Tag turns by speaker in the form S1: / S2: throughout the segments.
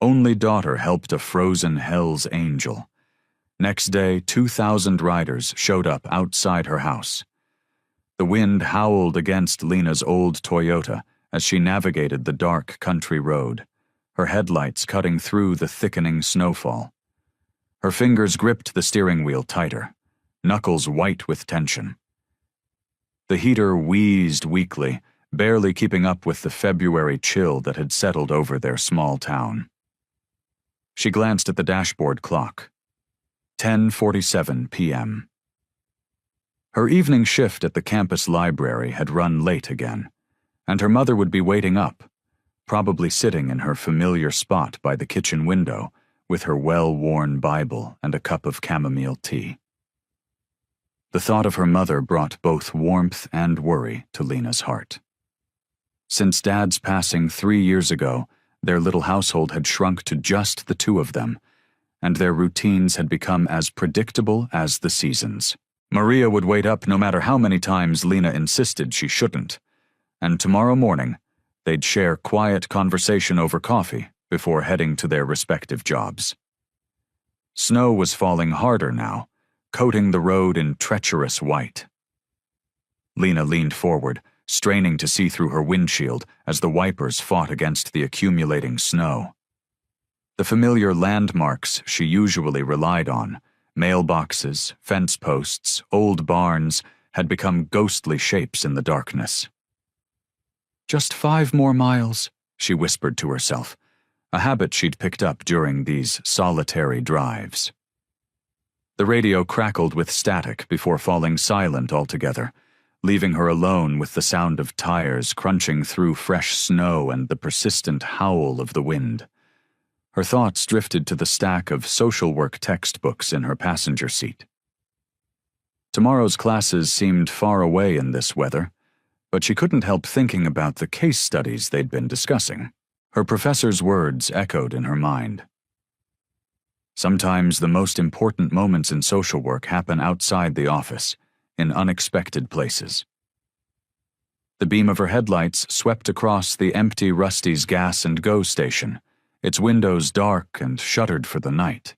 S1: Only daughter helped a frozen Hell's Angel. Next day, 2,000 riders showed up outside her house. The wind howled against Lena's old Toyota as she navigated the dark country road, her headlights cutting through the thickening snowfall. Her fingers gripped the steering wheel tighter, knuckles white with tension. The heater wheezed weakly, barely keeping up with the February chill that had settled over their small town. She glanced at the dashboard clock. 10:47 p.m. Her evening shift at the campus library had run late again, and her mother would be waiting up, probably sitting in her familiar spot by the kitchen window with her well-worn Bible and a cup of chamomile tea. The thought of her mother brought both warmth and worry to Lena's heart. Since Dad's passing 3 years ago, their little household had shrunk to just the two of them, and their routines had become as predictable as the seasons. Maria would wait up no matter how many times Lena insisted she shouldn't, and tomorrow morning, they'd share quiet conversation over coffee before heading to their respective jobs. Snow was falling harder now, coating the road in treacherous white. Lena leaned forward, straining to see through her windshield as the wipers fought against the accumulating snow. The familiar landmarks she usually relied on, mailboxes, fence posts, old barns, had become ghostly shapes in the darkness. "Just 5 more miles," she whispered to herself, a habit she'd picked up during these solitary drives. The radio crackled with static before falling silent altogether, leaving her alone with the sound of tires crunching through fresh snow and the persistent howl of the wind. Her thoughts drifted to the stack of social work textbooks in her passenger seat. Tomorrow's classes seemed far away in this weather, but she couldn't help thinking about the case studies they'd been discussing. Her professor's words echoed in her mind. Sometimes the most important moments in social work happen outside the office, in unexpected places. The beam of her headlights swept across the empty Rusty's Gas and Go station, its windows dark and shuttered for the night.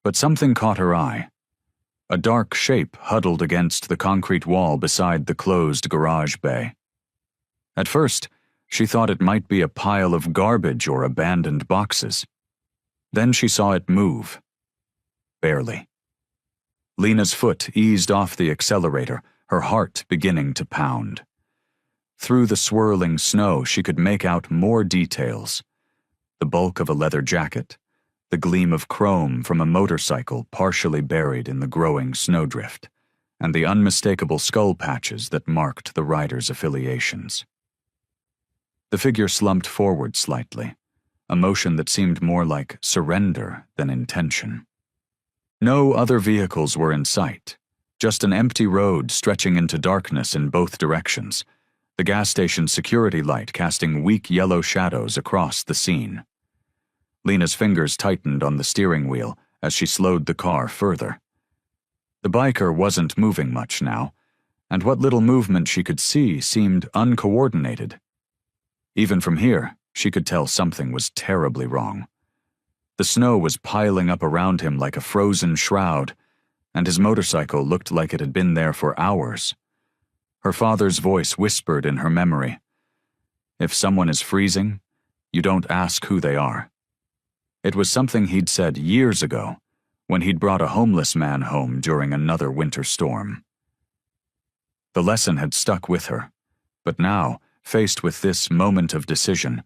S1: But something caught her eye. A dark shape huddled against the concrete wall beside the closed garage bay. At first, she thought it might be a pile of garbage or abandoned boxes. Then she saw it move. Barely. Lena's foot eased off the accelerator, her heart beginning to pound. Through the swirling snow, she could make out more details. The bulk of a leather jacket, the gleam of chrome from a motorcycle partially buried in the growing snowdrift, and the unmistakable skull patches that marked the rider's affiliations. The figure slumped forward slightly, a motion that seemed more like surrender than intention. No other vehicles were in sight, just an empty road stretching into darkness in both directions, the gas station security light casting weak yellow shadows across the scene. Lena's fingers tightened on the steering wheel as she slowed the car further. The biker wasn't moving much now, and what little movement she could see seemed uncoordinated. Even from here, she could tell something was terribly wrong. The snow was piling up around him like a frozen shroud, and his motorcycle looked like it had been there for hours. Her father's voice whispered in her memory, "If someone is freezing, you don't ask who they are." It was something he'd said years ago, when he'd brought a homeless man home during another winter storm. The lesson had stuck with her, but now, faced with this moment of decision,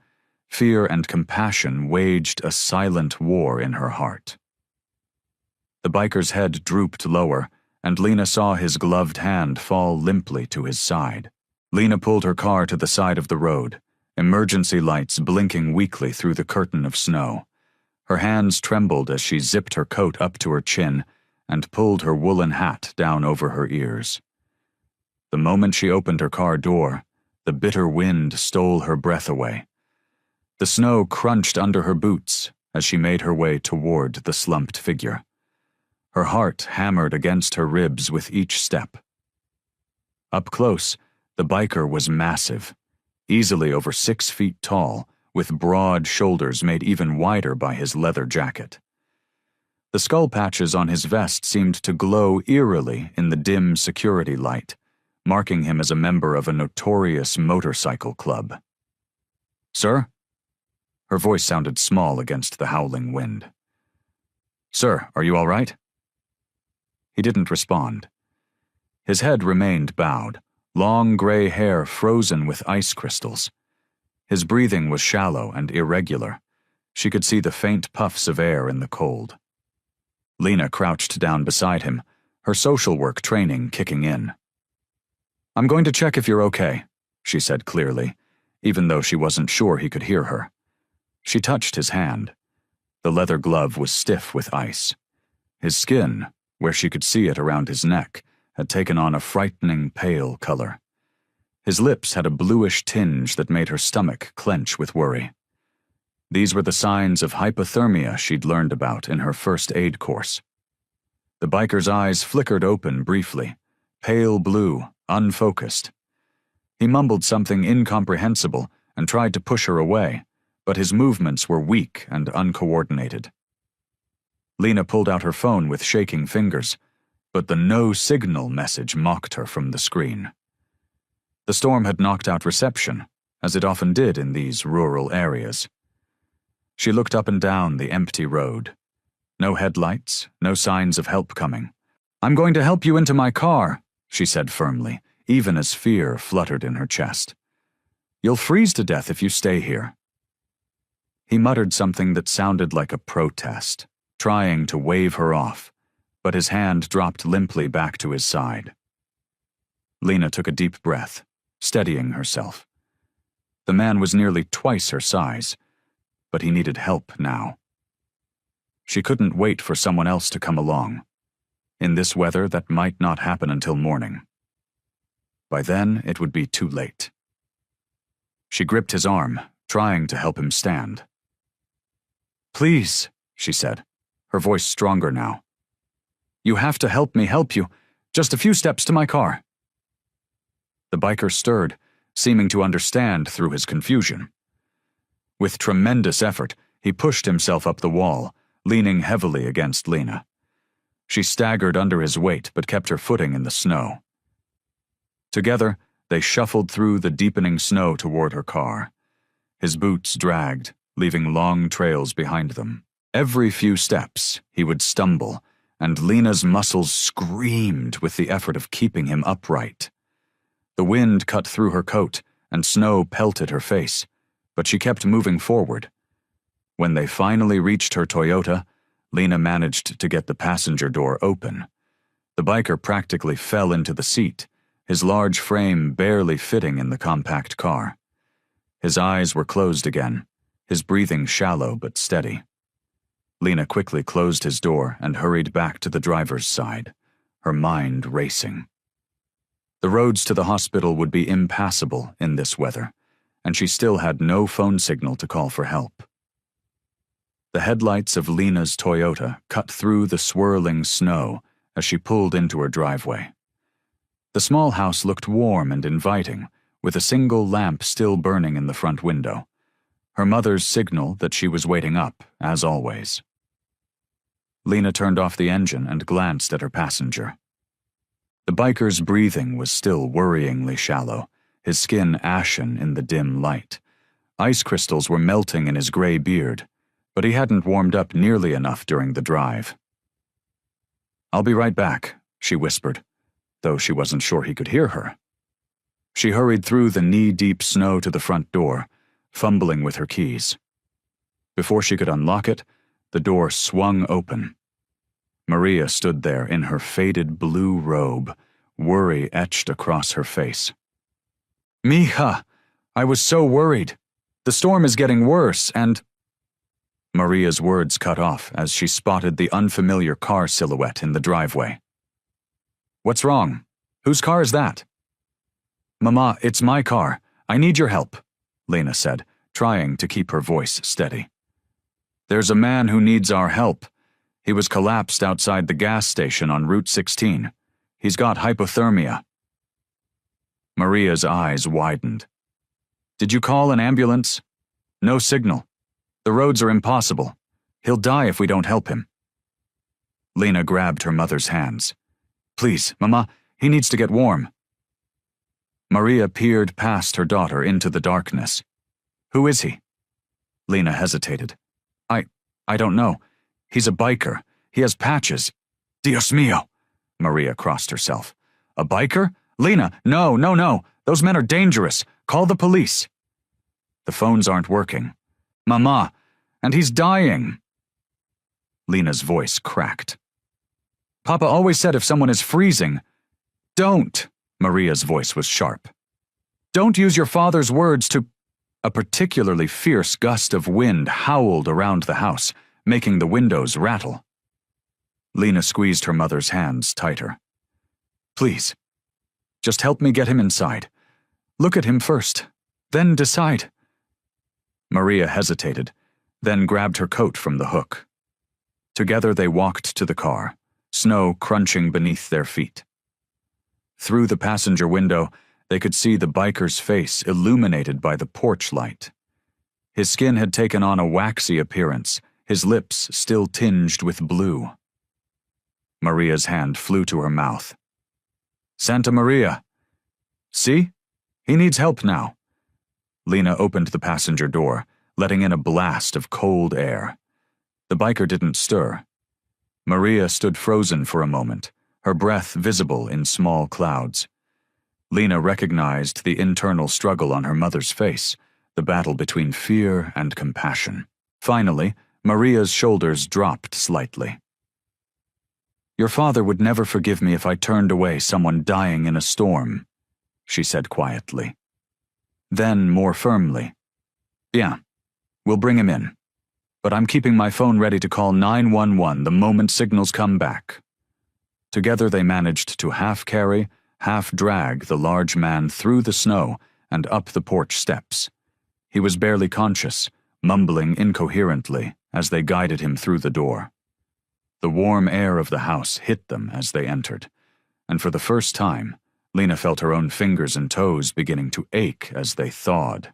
S1: fear and compassion waged a silent war in her heart. The biker's head drooped lower, and Lena saw his gloved hand fall limply to his side. Lena pulled her car to the side of the road, emergency lights blinking weakly through the curtain of snow. Her hands trembled as she zipped her coat up to her chin and pulled her woolen hat down over her ears. The moment she opened her car door, the bitter wind stole her breath away. The snow crunched under her boots as she made her way toward the slumped figure. Her heart hammered against her ribs with each step. Up close, the biker was massive, easily over 6 feet tall, with broad shoulders made even wider by his leather jacket. The skull patches on his vest seemed to glow eerily in the dim security light, marking him as a member of a notorious motorcycle club. "Sir?" Her voice sounded small against the howling wind. "Sir, are you all right?" He didn't respond. His head remained bowed, long gray hair frozen with ice crystals. His breathing was shallow and irregular. She could see the faint puffs of air in the cold. Lena crouched down beside him, her social work training kicking in. "I'm going to check if you're okay," she said clearly, even though she wasn't sure he could hear her. She touched his hand. The leather glove was stiff with ice. His skin, where she could see it around his neck, had taken on a frightening pale color. His lips had a bluish tinge that made her stomach clench with worry. These were the signs of hypothermia she'd learned about in her first aid course. The biker's eyes flickered open briefly, pale blue, unfocused. He mumbled something incomprehensible and tried to push her away, but his movements were weak and uncoordinated. Lena pulled out her phone with shaking fingers, but the no signal message mocked her from the screen. The storm had knocked out reception, as it often did in these rural areas. She looked up and down the empty road. No headlights, no signs of help coming. "I'm going to help you into my car," she said firmly, even as fear fluttered in her chest. "You'll freeze to death if you stay here." He muttered something that sounded like a protest, trying to wave her off, but his hand dropped limply back to his side. Lena took a deep breath, steadying herself. The man was nearly twice her size, but he needed help now. She couldn't wait for someone else to come along. In this weather, that might not happen until morning. By then, it would be too late. She gripped his arm, trying to help him stand. "Please," she said, her voice stronger now. "You have to help me help you. Just a few steps to my car." The biker stirred, seeming to understand through his confusion. With tremendous effort, he pushed himself up the wall, leaning heavily against Lena. She staggered under his weight but kept her footing in the snow. Together, they shuffled through the deepening snow toward her car. His boots dragged, leaving long trails behind them. Every few steps, he would stumble, and Lena's muscles screamed with the effort of keeping him upright. The wind cut through her coat, and snow pelted her face, but she kept moving forward. When they finally reached her Toyota, Lena managed to get the passenger door open. The biker practically fell into the seat, his large frame barely fitting in the compact car. His eyes were closed again, his breathing shallow but steady. Lena quickly closed his door and hurried back to the driver's side, her mind racing. The roads to the hospital would be impassable in this weather, and she still had no phone signal to call for help. The headlights of Lena's Toyota cut through the swirling snow as she pulled into her driveway. The small house looked warm and inviting, with a single lamp still burning in the front window. Her mother's signal that she was waiting up, as always. Lena turned off the engine and glanced at her passenger. The biker's breathing was still worryingly shallow, his skin ashen in the dim light. Ice crystals were melting in his gray beard, but he hadn't warmed up nearly enough during the drive. "I'll be right back," she whispered, though she wasn't sure he could hear her. She hurried through the knee-deep snow to the front door, fumbling with her keys. Before she could unlock it, the door swung open. Maria stood there in her faded blue robe, worry etched across her face. "Mija, I was so worried. The storm is getting worse, and—" Maria's words cut off as she spotted the unfamiliar car silhouette in the driveway. "What's wrong? Whose car is that?" "Mama, it's my car. I need your help," Lena said, trying to keep her voice steady. "There's a man who needs our help. He was collapsed outside the gas station on Route 16. He's got hypothermia." Maria's eyes widened. "Did you call an ambulance?" No signal. The roads are impossible. He'll die if we don't help him. Lena grabbed her mother's hands. Please, Mama, he needs to get warm. Maria peered past her daughter into the darkness. Who is he? Lena hesitated. I don't know. He's a biker. He has patches. Dios mío! Maria crossed herself. A biker? Lena, no. Those men are dangerous. Call the police. The phones aren't working. Mama, and he's dying. Lena's voice cracked. Papa always said if someone is freezing, don't. Maria's voice was sharp. Don't use your father's words to... A particularly fierce gust of wind howled around the house, making the windows rattle. Lena squeezed her mother's hands tighter. Please, just help me get him inside. Look at him first, then decide. Maria hesitated, then grabbed her coat from the hook. Together they walked to the car, snow crunching beneath their feet. Through the passenger window, they could see the biker's face illuminated by the porch light. His skin had taken on a waxy appearance, his lips still tinged with blue. Maria's hand flew to her mouth. Santa Maria. See? He needs help now. Lena opened the passenger door, letting in a blast of cold air. The biker didn't stir. Maria stood frozen for a moment, her breath visible in small clouds. Lena recognized the internal struggle on her mother's face, the battle between fear and compassion. Finally, Maria's shoulders dropped slightly. Your father would never forgive me if I turned away someone dying in a storm, she said quietly. Then, more firmly, Bien, we'll bring him in. But I'm keeping my phone ready to call 911 the moment signals come back. Together they managed to half-carry, half-drag the large man through the snow and up the porch steps. He was barely conscious, mumbling incoherently as they guided him through the door. The warm air of the house hit them as they entered, and for the first time, Lena felt her own fingers and toes beginning to ache as they thawed.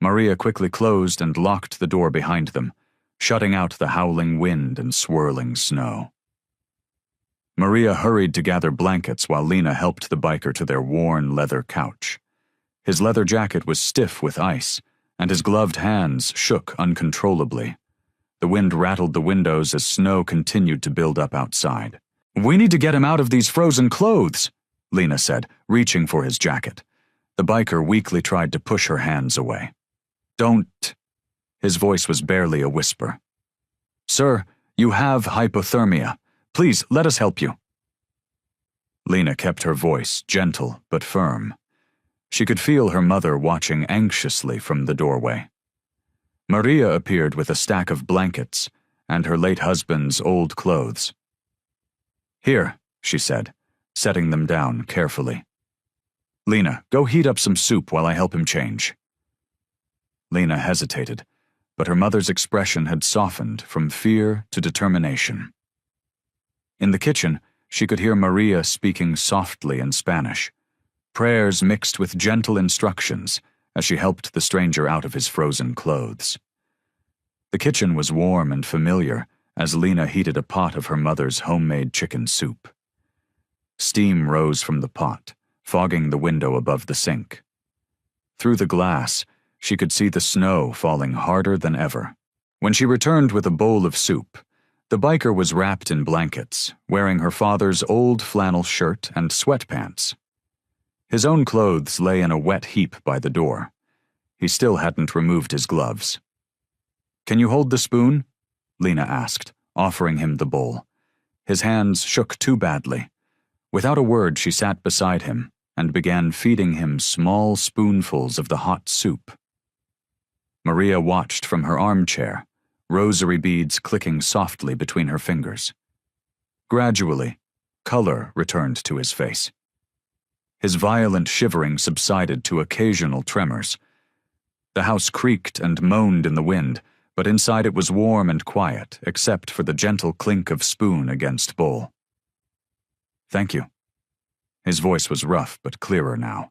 S1: Maria quickly closed and locked the door behind them, shutting out the howling wind and swirling snow. Maria hurried to gather blankets while Lena helped the biker to their worn leather couch. His leather jacket was stiff with ice, and his gloved hands shook uncontrollably. The wind rattled the windows as snow continued to build up outside. We need to get him out of these frozen clothes, Lena said, reaching for his jacket. The biker weakly tried to push her hands away. Don't. His voice was barely a whisper. Sir, you have hypothermia. Please, let us help you. Lena kept her voice gentle but firm. She could feel her mother watching anxiously from the doorway. Maria appeared with a stack of blankets and her late husband's old clothes. Here, she said, setting them down carefully. Lena, go heat up some soup while I help him change. Lena hesitated, but her mother's expression had softened from fear to determination. In the kitchen, she could hear Maria speaking softly in Spanish, prayers mixed with gentle instructions as she helped the stranger out of his frozen clothes. The kitchen was warm and familiar as Lena heated a pot of her mother's homemade chicken soup. Steam rose from the pot, fogging the window above the sink. Through the glass, she could see the snow falling harder than ever. When she returned with a bowl of soup, the biker was wrapped in blankets, wearing her father's old flannel shirt and sweatpants. His own clothes lay in a wet heap by the door. He still hadn't removed his gloves. Can you hold the spoon? Lena asked, offering him the bowl. His hands shook too badly. Without a word, she sat beside him and began feeding him small spoonfuls of the hot soup. Maria watched from her armchair, rosary beads clicking softly between her fingers. Gradually, color returned to his face. His violent shivering subsided to occasional tremors. The house creaked and moaned in the wind, but inside it was warm and quiet, except for the gentle clink of spoon against bowl. Thank you. His voice was rough but clearer now.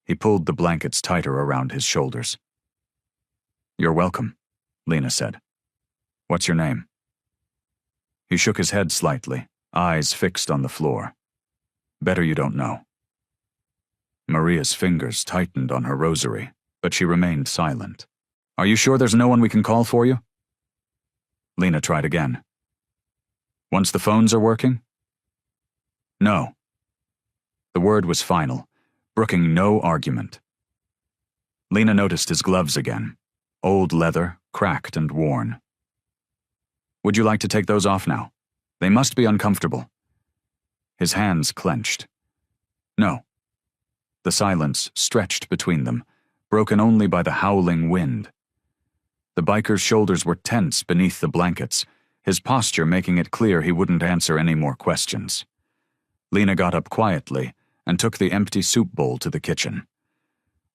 S1: He pulled the blankets tighter around his shoulders. "You're welcome," Lena said. "What's your name?" He shook his head slightly, eyes fixed on the floor. "Better you don't know." Maria's fingers tightened on her rosary, but she remained silent. "Are you sure there's no one we can call for you?" Lena tried again. "Once the phones are working?" "No." The word was final, brooking no argument. Lena noticed his gloves again, old leather, cracked and worn. "Would you like to take those off now? They must be uncomfortable." His hands clenched. "No." The silence stretched between them, broken only by the howling wind. The biker's shoulders were tense beneath the blankets, his posture making it clear he wouldn't answer any more questions. Lena got up quietly and took the empty soup bowl to the kitchen.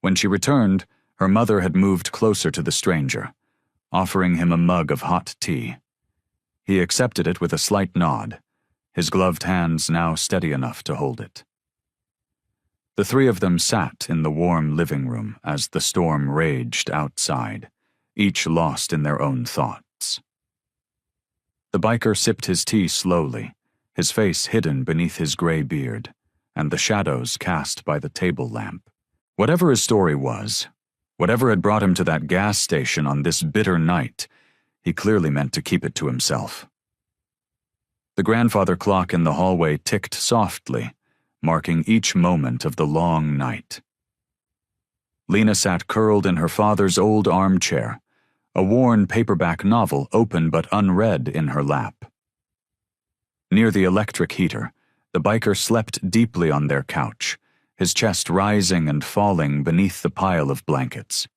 S1: When she returned, her mother had moved closer to the stranger, offering him a mug of hot tea. He accepted it with a slight nod, his gloved hands now steady enough to hold it. The three of them sat in the warm living room as the storm raged outside, each lost in their own thoughts. The biker sipped his tea slowly, his face hidden beneath his gray beard, and the shadows cast by the table lamp. Whatever his story was, whatever had brought him to that gas station on this bitter night, he clearly meant to keep it to himself. The grandfather clock in the hallway ticked softly, marking each moment of the long night. Lena sat curled in her father's old armchair, a worn paperback novel open but unread in her lap. Near the electric heater, the biker slept deeply on their couch, his chest rising and falling beneath the pile of blankets.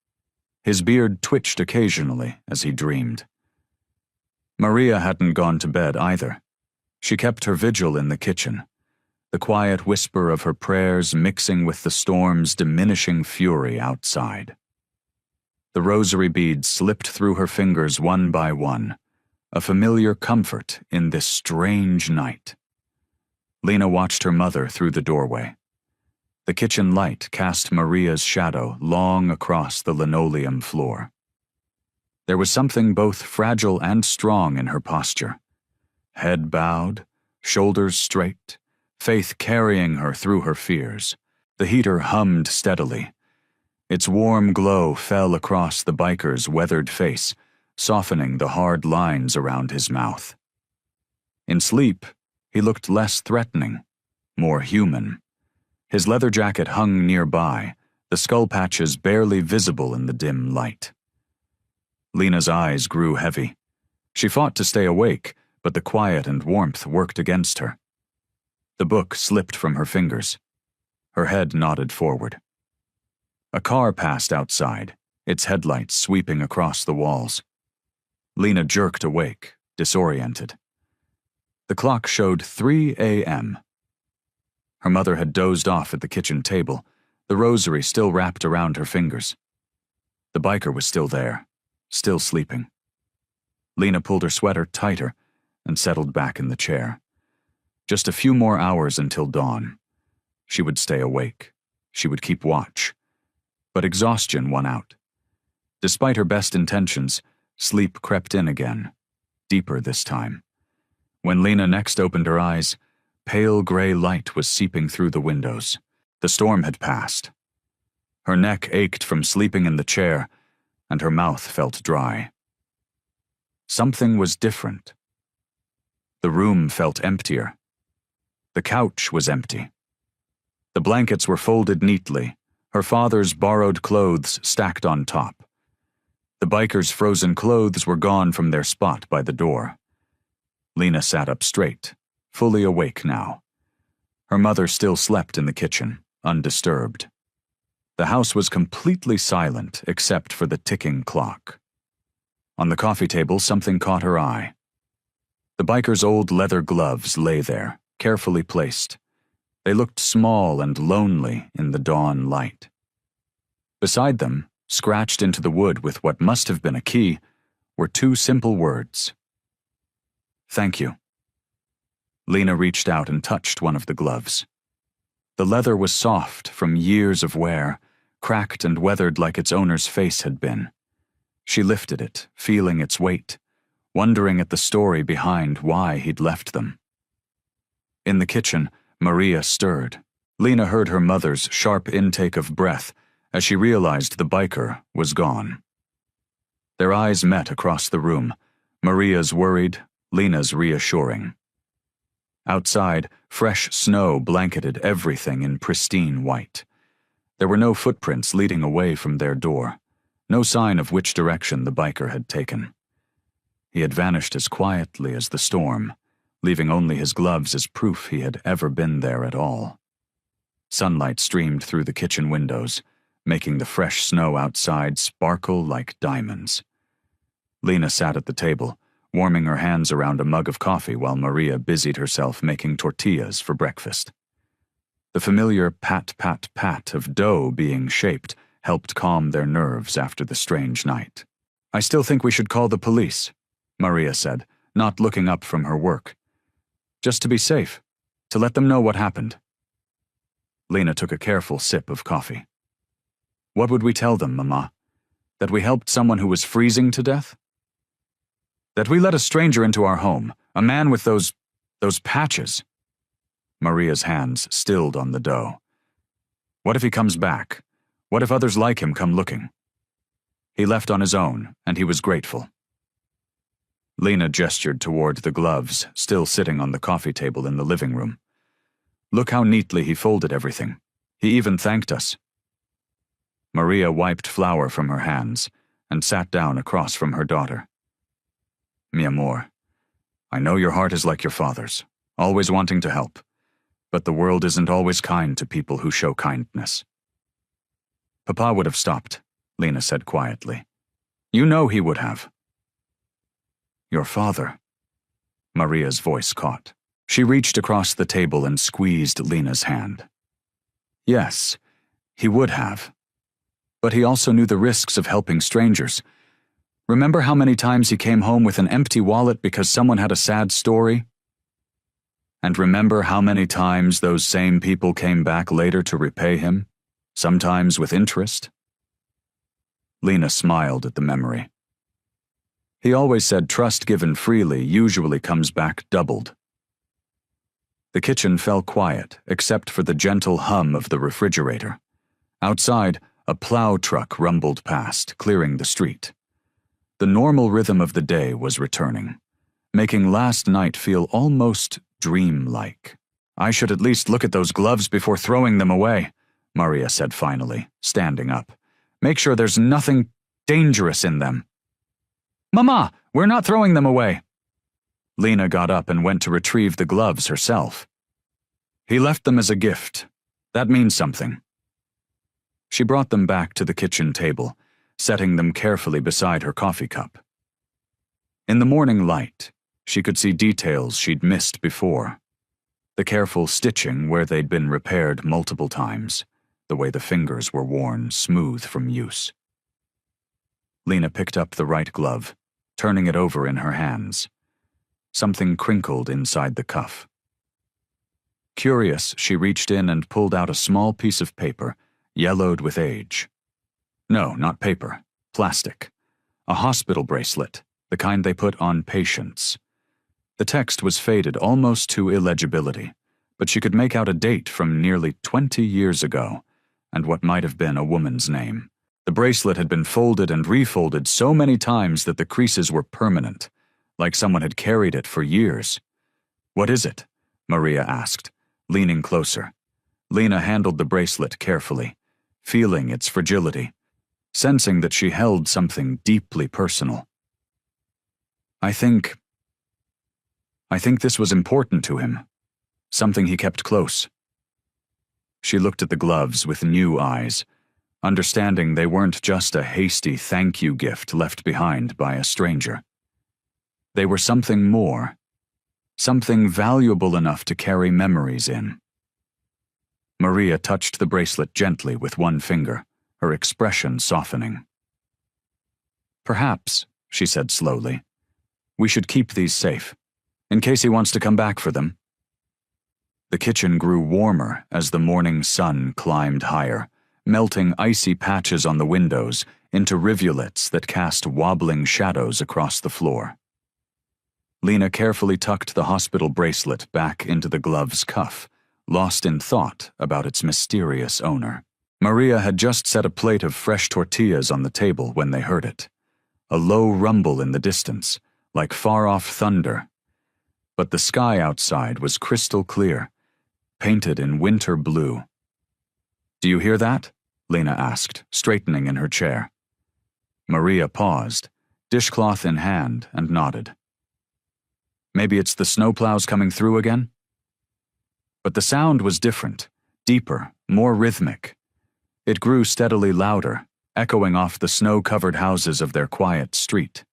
S1: His beard twitched occasionally as he dreamed. Maria hadn't gone to bed either. She kept her vigil in the kitchen, the quiet whisper of her prayers mixing with the storm's diminishing fury outside. The rosary beads slipped through her fingers one by one, a familiar comfort in this strange night. Lena watched her mother through the doorway. The kitchen light cast Maria's shadow long across the linoleum floor. There was something both fragile and strong in her posture. Head bowed, shoulders straight, faith carrying her through her fears. The heater hummed steadily. Its warm glow fell across the biker's weathered face, softening the hard lines around his mouth. In sleep, he looked less threatening, more human. His leather jacket hung nearby, the skull patches barely visible in the dim light. Lena's eyes grew heavy. She fought to stay awake, but the quiet and warmth worked against her. The book slipped from her fingers. Her head nodded forward. A car passed outside, its headlights sweeping across the walls. Lena jerked awake, disoriented. The clock showed 3 a.m. Her mother had dozed off at the kitchen table, the rosary still wrapped around her fingers. The biker was still there, still sleeping. Lena pulled her sweater tighter and settled back in the chair. Just a few more hours until dawn. She would stay awake. She would keep watch. But exhaustion won out. Despite her best intentions, sleep crept in again, deeper this time. When Lena next opened her eyes, pale gray light was seeping through the windows. The storm had passed. Her neck ached from sleeping in the chair, and her mouth felt dry. Something was different. The room felt emptier. The couch was empty. The blankets were folded neatly, her father's borrowed clothes stacked on top. The biker's frozen clothes were gone from their spot by the door. Lena sat up straight, fully awake now. Her mother still slept in the kitchen, undisturbed. The house was completely silent except for the ticking clock. On the coffee table, something caught her eye. The biker's old leather gloves lay there, carefully placed. They looked small and lonely in the dawn light. Beside them, scratched into the wood with what must have been a key, were 2 simple words. "Thank you." Lena reached out and touched one of the gloves. The leather was soft from years of wear, cracked and weathered like its owner's face had been. She lifted it, feeling its weight, wondering at the story behind why he'd left them. In the kitchen, Maria stirred. Lena heard her mother's sharp intake of breath as she realized the biker was gone. Their eyes met across the room, Maria's worried, Lena's reassuring. Outside, fresh snow blanketed everything in pristine white. There were no footprints leading away from their door, no sign of which direction the biker had taken. He had vanished as quietly as the storm, leaving only his gloves as proof he had ever been there at all. Sunlight streamed through the kitchen windows, making the fresh snow outside sparkle like diamonds. Lena sat at the table, warming her hands around a mug of coffee while Maria busied herself making tortillas for breakfast. The familiar pat-pat-pat of dough being shaped helped calm their nerves after the strange night. "I still think we should call the police," Maria said, not looking up from her work. "Just to be safe, to let them know what happened." Lena took a careful sip of coffee. "What would we tell them, Mama? That we helped someone who was freezing to death? That we let a stranger into our home, a man with those patches?" Maria's hands stilled on the dough. "What if he comes back? What if others like him come looking? He left on his own, and he was grateful." Lena gestured toward the gloves still sitting on the coffee table in the living room. "Look how neatly he folded everything. He even thanked us." Maria wiped flour from her hands and sat down across from her daughter. "Mi amor, I know your heart is like your father's, always wanting to help, but the world isn't always kind to people who show kindness." "Papa would have stopped," Lena said quietly. "You know he would have." "Your father," Maria's voice caught. She reached across the table and squeezed Lena's hand. "Yes, he would have. But he also knew the risks of helping strangers. Remember how many times he came home with an empty wallet because someone had a sad story? And remember how many times those same people came back later to repay him, sometimes with interest?" Lena smiled at the memory. "He always said trust given freely usually comes back doubled." The kitchen fell quiet, except for the gentle hum of the refrigerator. Outside, a plow truck rumbled past, clearing the street. The normal rhythm of the day was returning, making last night feel almost dreamlike. "I should at least look at those gloves before throwing them away," Maria said finally, standing up. "Make sure there's nothing dangerous in them." "Mama, we're not throwing them away." Lena got up and went to retrieve the gloves herself. "He left them as a gift. That means something." She brought them back to the kitchen table, setting them carefully beside her coffee cup. In the morning light, she could see details she'd missed before. The careful stitching where they'd been repaired multiple times, the way the fingers were worn smooth from use. Lena picked up the right glove, turning it over in her hands. Something crinkled inside the cuff. Curious, she reached in and pulled out a small piece of paper, yellowed with age. No, not paper, plastic. A hospital bracelet, the kind they put on patients. The text was faded almost to illegibility, but she could make out a date from nearly 20 years ago, and what might have been a woman's name. The bracelet had been folded and refolded so many times that the creases were permanent, like someone had carried it for years. "What is it?" Maria asked, leaning closer. Lena handled the bracelet carefully, feeling its fragility, sensing that she held something deeply personal. I think this was important to him, something he kept close." She looked at the gloves with new eyes, understanding they weren't just a hasty thank you gift left behind by a stranger. They were something more, something valuable enough to carry memories in. Maria touched the bracelet gently with one finger, her expression softening. "Perhaps," she said slowly, "we should keep these safe, in case he wants to come back for them." The kitchen grew warmer as the morning sun climbed higher, melting icy patches on the windows into rivulets that cast wobbling shadows across the floor. Lena carefully tucked the hospital bracelet back into the glove's cuff, lost in thought about its mysterious owner. Maria had just set a plate of fresh tortillas on the table when they heard it. A low rumble in the distance, like far-off thunder. But the sky outside was crystal clear, painted in winter blue. "Do you hear that?" Lena asked, straightening in her chair. Maria paused, dishcloth in hand, and nodded. "Maybe it's the snowplows coming through again?" But the sound was different, deeper, more rhythmic. It grew steadily louder, echoing off the snow-covered houses of their quiet street.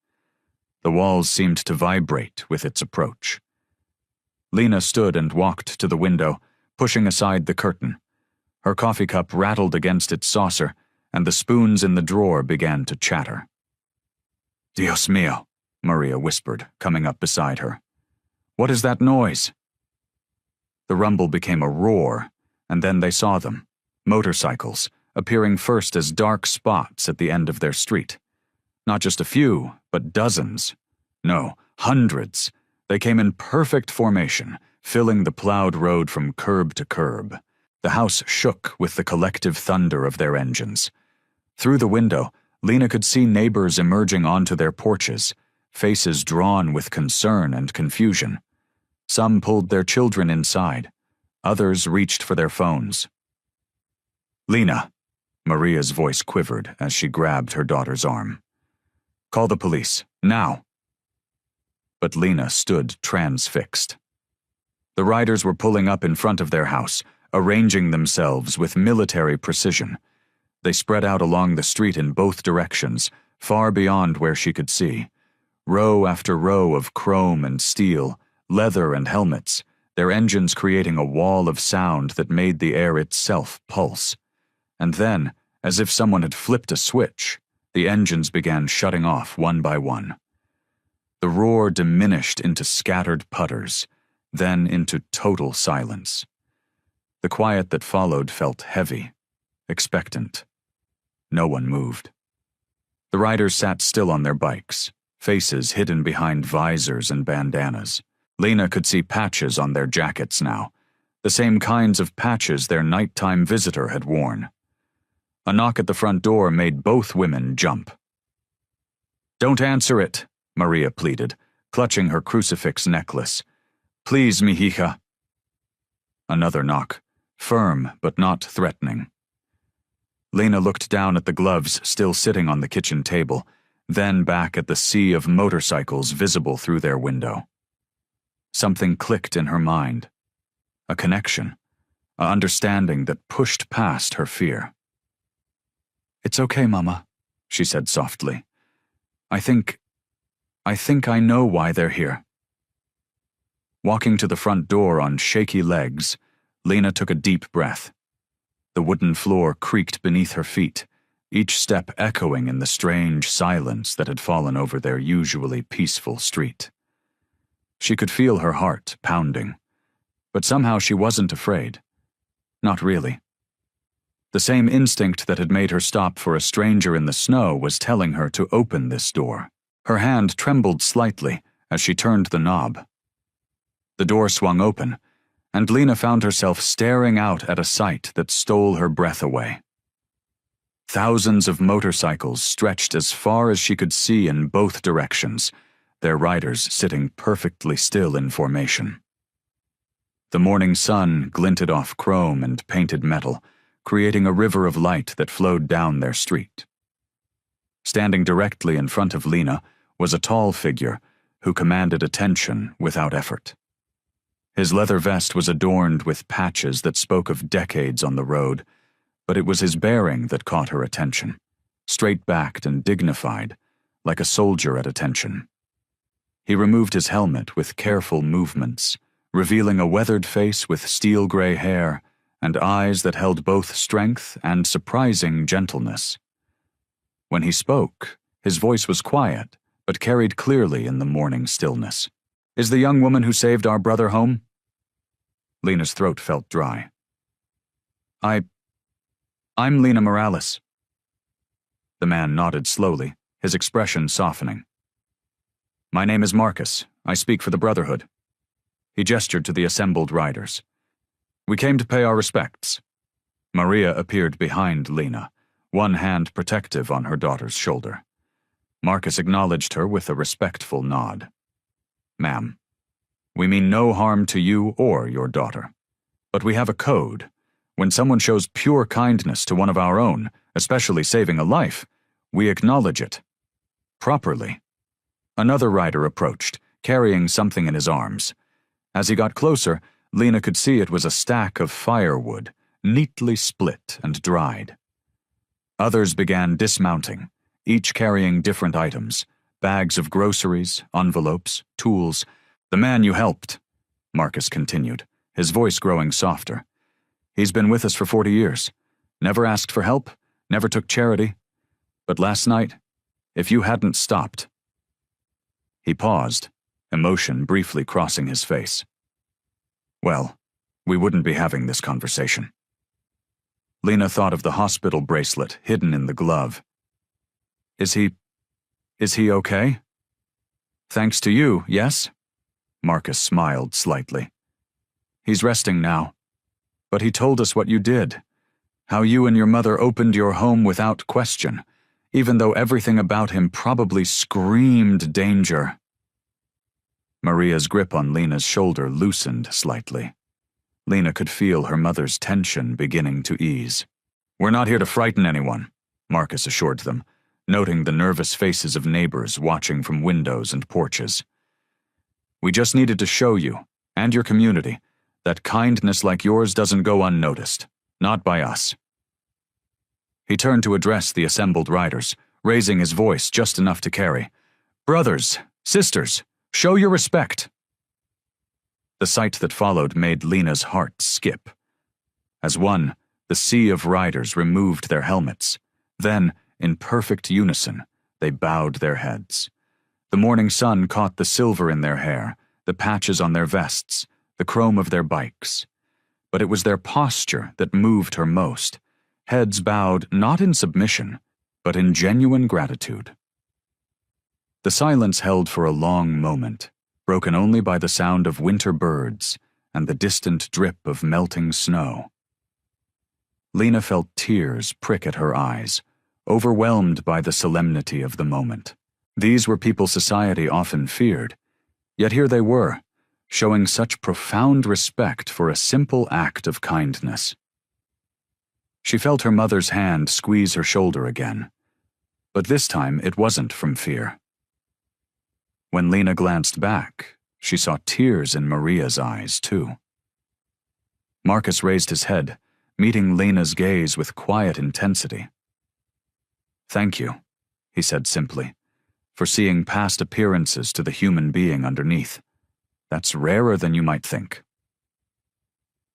S1: The walls seemed to vibrate with its approach. Lena stood and walked to the window, pushing aside the curtain. Her coffee cup rattled against its saucer, and the spoons in the drawer began to chatter. "Dios mío," Maria whispered, coming up beside her. "What is that noise?" The rumble became a roar, and then they saw them, motorcycles, appearing first as dark spots at the end of their street. Not just a few, but dozens. No, hundreds. They came in perfect formation, filling the plowed road from curb to curb. The house shook with the collective thunder of their engines. Through the window, Lena could see neighbors emerging onto their porches, faces drawn with concern and confusion. Some pulled their children inside. Others reached for their phones. "Lena," Maria's voice quivered as she grabbed her daughter's arm. "Call the police, now." But Lena stood transfixed. The riders were pulling up in front of their house, arranging themselves with military precision. They spread out along the street in both directions, far beyond where she could see. Row after row of chrome and steel, leather and helmets, their engines creating a wall of sound that made the air itself pulse. And then, as if someone had flipped a switch, the engines began shutting off one by one. The roar diminished into scattered putters, then into total silence. The quiet that followed felt heavy, expectant. No one moved. The riders sat still on their bikes, faces hidden behind visors and bandanas. Lena could see patches on their jackets now, the same kinds of patches their nighttime visitor had worn. A knock at the front door made both women jump. "Don't answer it," Maria pleaded, clutching her crucifix necklace. "Please, mi hija." Another knock, firm but not threatening. Lena looked down at the gloves still sitting on the kitchen table, then back at the sea of motorcycles visible through their window. Something clicked in her mind. A connection, an understanding that pushed past her fear. "It's okay, Mama," she said softly. I think I know why they're here." Walking to the front door on shaky legs, Lena took a deep breath. The wooden floor creaked beneath her feet, each step echoing in the strange silence that had fallen over their usually peaceful street. She could feel her heart pounding, but somehow she wasn't afraid. Not really. The same instinct that had made her stop for a stranger in the snow was telling her to open this door. Her hand trembled slightly as she turned the knob. The door swung open, and Lena found herself staring out at a sight that stole her breath away. Thousands of motorcycles stretched as far as she could see in both directions, their riders sitting perfectly still in formation. The morning sun glinted off chrome and painted metal, creating a river of light that flowed down their street. Standing directly in front of Lena was a tall figure who commanded attention without effort. His leather vest was adorned with patches that spoke of decades on the road, but it was his bearing that caught her attention, straight-backed and dignified, like a soldier at attention. He removed his helmet with careful movements, revealing a weathered face with steel-gray hair and eyes that held both strength and surprising gentleness. When he spoke, his voice was quiet, but carried clearly in the morning stillness. "Is the young woman who saved our brother home?" Lena's throat felt dry. I'm Lena Morales." The man nodded slowly, his expression softening. "My name is Marcus. I speak for the Brotherhood." He gestured to the assembled riders. "We came to pay our respects." Maria appeared behind Lena, one hand protective on her daughter's shoulder. Marcus acknowledged her with a respectful nod. "Ma'am, we mean no harm to you or your daughter. But we have a code. When someone shows pure kindness to one of our own, especially saving a life, we acknowledge it. Properly." Another rider approached, carrying something in his arms. As he got closer, Lena could see it was a stack of firewood, neatly split and dried. Others began dismounting, each carrying different items, bags of groceries, envelopes, tools. "The man you helped," Marcus continued, his voice growing softer. "He's been with us for 40 years. Never asked for help, never took charity. But last night, if you hadn't stopped..." He paused, emotion briefly crossing his face. "Well, we wouldn't be having this conversation." Lena thought of the hospital bracelet hidden in the glove. Is he okay?" "Thanks to you, yes?" Marcus smiled slightly. "He's resting now. But he told us what you did, how you and your mother opened your home without question, even though everything about him probably screamed danger." Maria's grip on Lena's shoulder loosened slightly. Lena could feel her mother's tension beginning to ease. "We're not here to frighten anyone," Marcus assured them, noting the nervous faces of neighbors watching from windows and porches. "We just needed to show you, and your community, that kindness like yours doesn't go unnoticed, not by us." He turned to address the assembled riders, raising his voice just enough to carry. "Brothers, sisters, show your respect." The sight that followed made Lena's heart skip. As one, the sea of riders removed their helmets. Then, in perfect unison, they bowed their heads. The morning sun caught the silver in their hair, the patches on their vests, the chrome of their bikes. But it was their posture that moved her most, heads bowed not in submission, but in genuine gratitude. The silence held for a long moment, broken only by the sound of winter birds and the distant drip of melting snow. Lena felt tears prick at her eyes, overwhelmed by the solemnity of the moment. These were people society often feared, yet here they were, showing such profound respect for a simple act of kindness. She felt her mother's hand squeeze her shoulder again, but this time it wasn't from fear. When Lena glanced back, she saw tears in Maria's eyes, too. Marcus raised his head, meeting Lena's gaze with quiet intensity. "Thank you," he said simply, "for seeing past appearances to the human being underneath. That's rarer than you might think."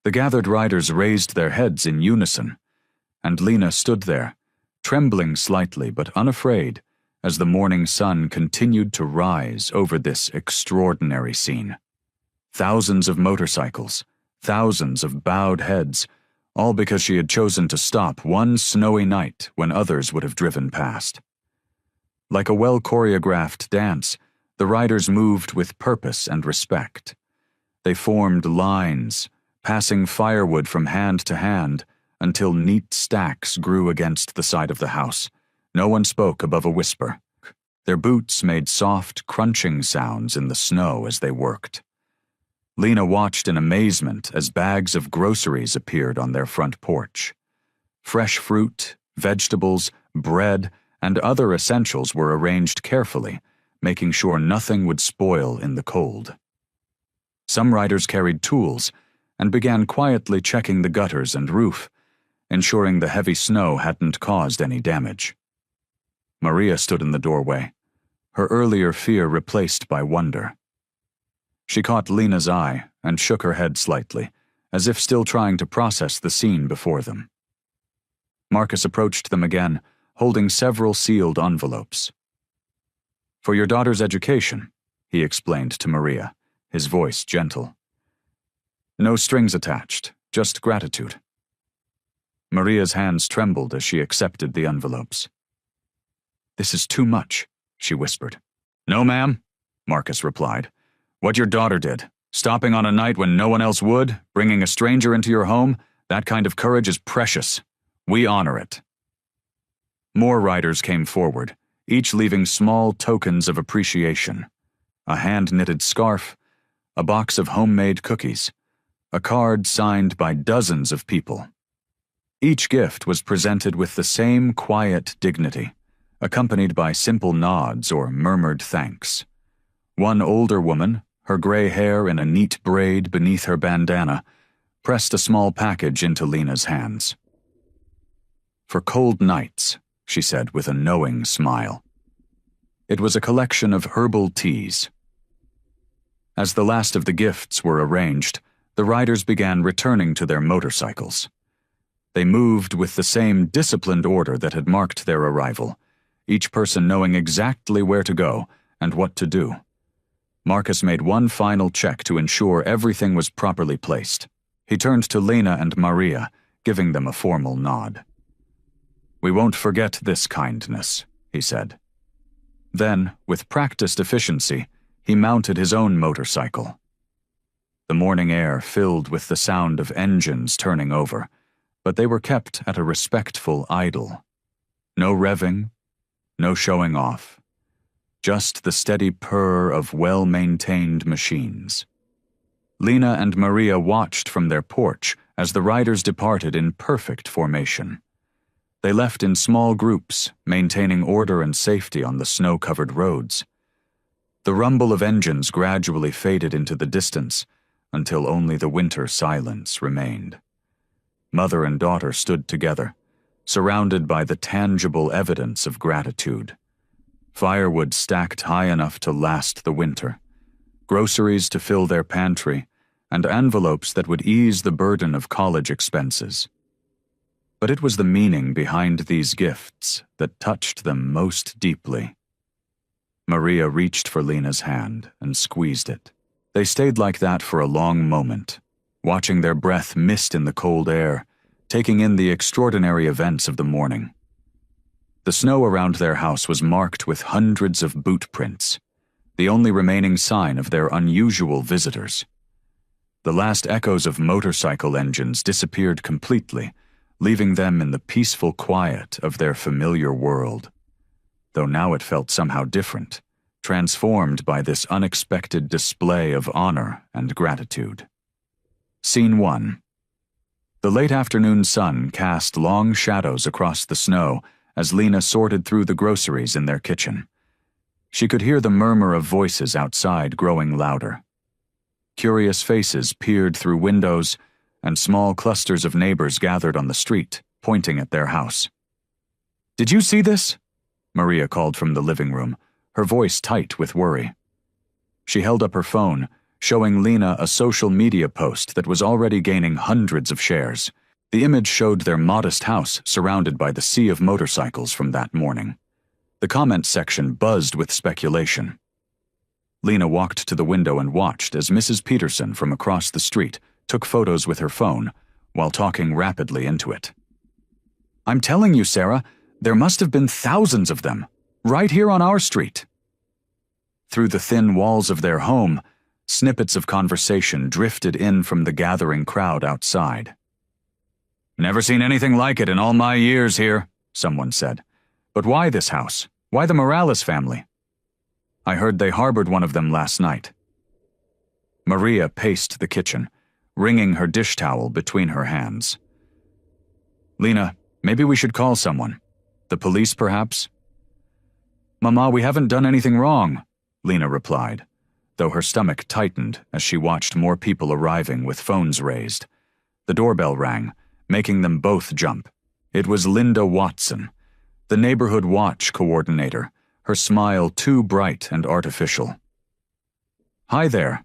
S1: The gathered riders raised their heads in unison, and Lena stood there, trembling slightly but unafraid, as the morning sun continued to rise over this extraordinary scene. Thousands of motorcycles, thousands of bowed heads, all because she had chosen to stop one snowy night when others would have driven past. Like a well-choreographed dance, the riders moved with purpose and respect. They formed lines, passing firewood from hand to hand until neat stacks grew against the side of the house. No one spoke above a whisper. Their boots made soft, crunching sounds in the snow as they worked. Lena watched in amazement as bags of groceries appeared on their front porch. Fresh fruit, vegetables, bread, and other essentials were arranged carefully, making sure nothing would spoil in the cold. Some riders carried tools and began quietly checking the gutters and roof, ensuring the heavy snow hadn't caused any damage. Maria stood in the doorway, her earlier fear replaced by wonder. She caught Lena's eye and shook her head slightly, as if still trying to process the scene before them. Marcus approached them again, holding several sealed envelopes. "For your daughter's education," he explained to Maria, his voice gentle. "No strings attached, just gratitude." Maria's hands trembled as she accepted the envelopes. "This is too much," she whispered. "No, ma'am," Marcus replied. "What your daughter did, stopping on a night when no one else would, bringing a stranger into your home, that kind of courage is precious. We honor it." More riders came forward, each leaving small tokens of appreciation. A hand-knitted scarf, a box of homemade cookies, a card signed by dozens of people. Each gift was presented with the same quiet dignity, accompanied by simple nods or murmured thanks. One older woman, her gray hair in a neat braid beneath her bandana, pressed a small package into Lena's hands. "For cold nights," she said with a knowing smile. It was a collection of herbal teas. As the last of the gifts were arranged, the riders began returning to their motorcycles. They moved with the same disciplined order that had marked their arrival, each person knowing exactly where to go and what to do. Marcus made one final check to ensure everything was properly placed. He turned to Lena and Maria, giving them a formal nod. "We won't forget this kindness," he said. Then, with practiced efficiency, he mounted his own motorcycle. The morning air filled with the sound of engines turning over, but they were kept at a respectful idle. No revving, no showing off. Just the steady purr of well-maintained machines. Lena and Maria watched from their porch as the riders departed in perfect formation. They left in small groups, maintaining order and safety on the snow-covered roads. The rumble of engines gradually faded into the distance until only the winter silence remained. Mother and daughter stood together, surrounded by the tangible evidence of gratitude. Firewood stacked high enough to last the winter, groceries to fill their pantry, and envelopes that would ease the burden of college expenses. But it was the meaning behind these gifts that touched them most deeply. Maria reached for Lena's hand and squeezed it. They stayed like that for a long moment, watching their breath mist in the cold air, taking in the extraordinary events of the morning. The snow around their house was marked with hundreds of boot prints, the only remaining sign of their unusual visitors. The last echoes of motorcycle engines disappeared completely, leaving them in the peaceful quiet of their familiar world. Though now it felt somehow different, transformed by this unexpected display of honor and gratitude. Scene 1. The late afternoon sun cast long shadows across the snow as Lena sorted through the groceries in their kitchen. She could hear the murmur of voices outside growing louder. Curious faces peered through windows, and small clusters of neighbors gathered on the street, pointing at their house. "Did you see this?" Maria called from the living room, her voice tight with worry. She held up her phone, showing Lena a social media post that was already gaining hundreds of shares. The image showed their modest house surrounded by the sea of motorcycles from that morning. The comment section buzzed with speculation. Lena walked to the window and watched as Mrs. Peterson from across the street took photos with her phone while talking rapidly into it. "I'm telling you, Sarah, there must have been thousands of them, right here on our street." Through the thin walls of their home, snippets of conversation drifted in from the gathering crowd outside. "Never seen anything like it in all my years here," someone said. "But why this house? Why the Morales family? I heard they harbored one of them last night." Maria paced the kitchen, wringing her dish towel between her hands. "Lena, maybe we should call someone. The police, perhaps?" "Mama, we haven't done anything wrong," Lena replied, though her stomach tightened as she watched more people arriving with phones raised. The doorbell rang, making them both jump. It was Linda Watson, the neighborhood watch coordinator, her smile too bright and artificial. "Hi there.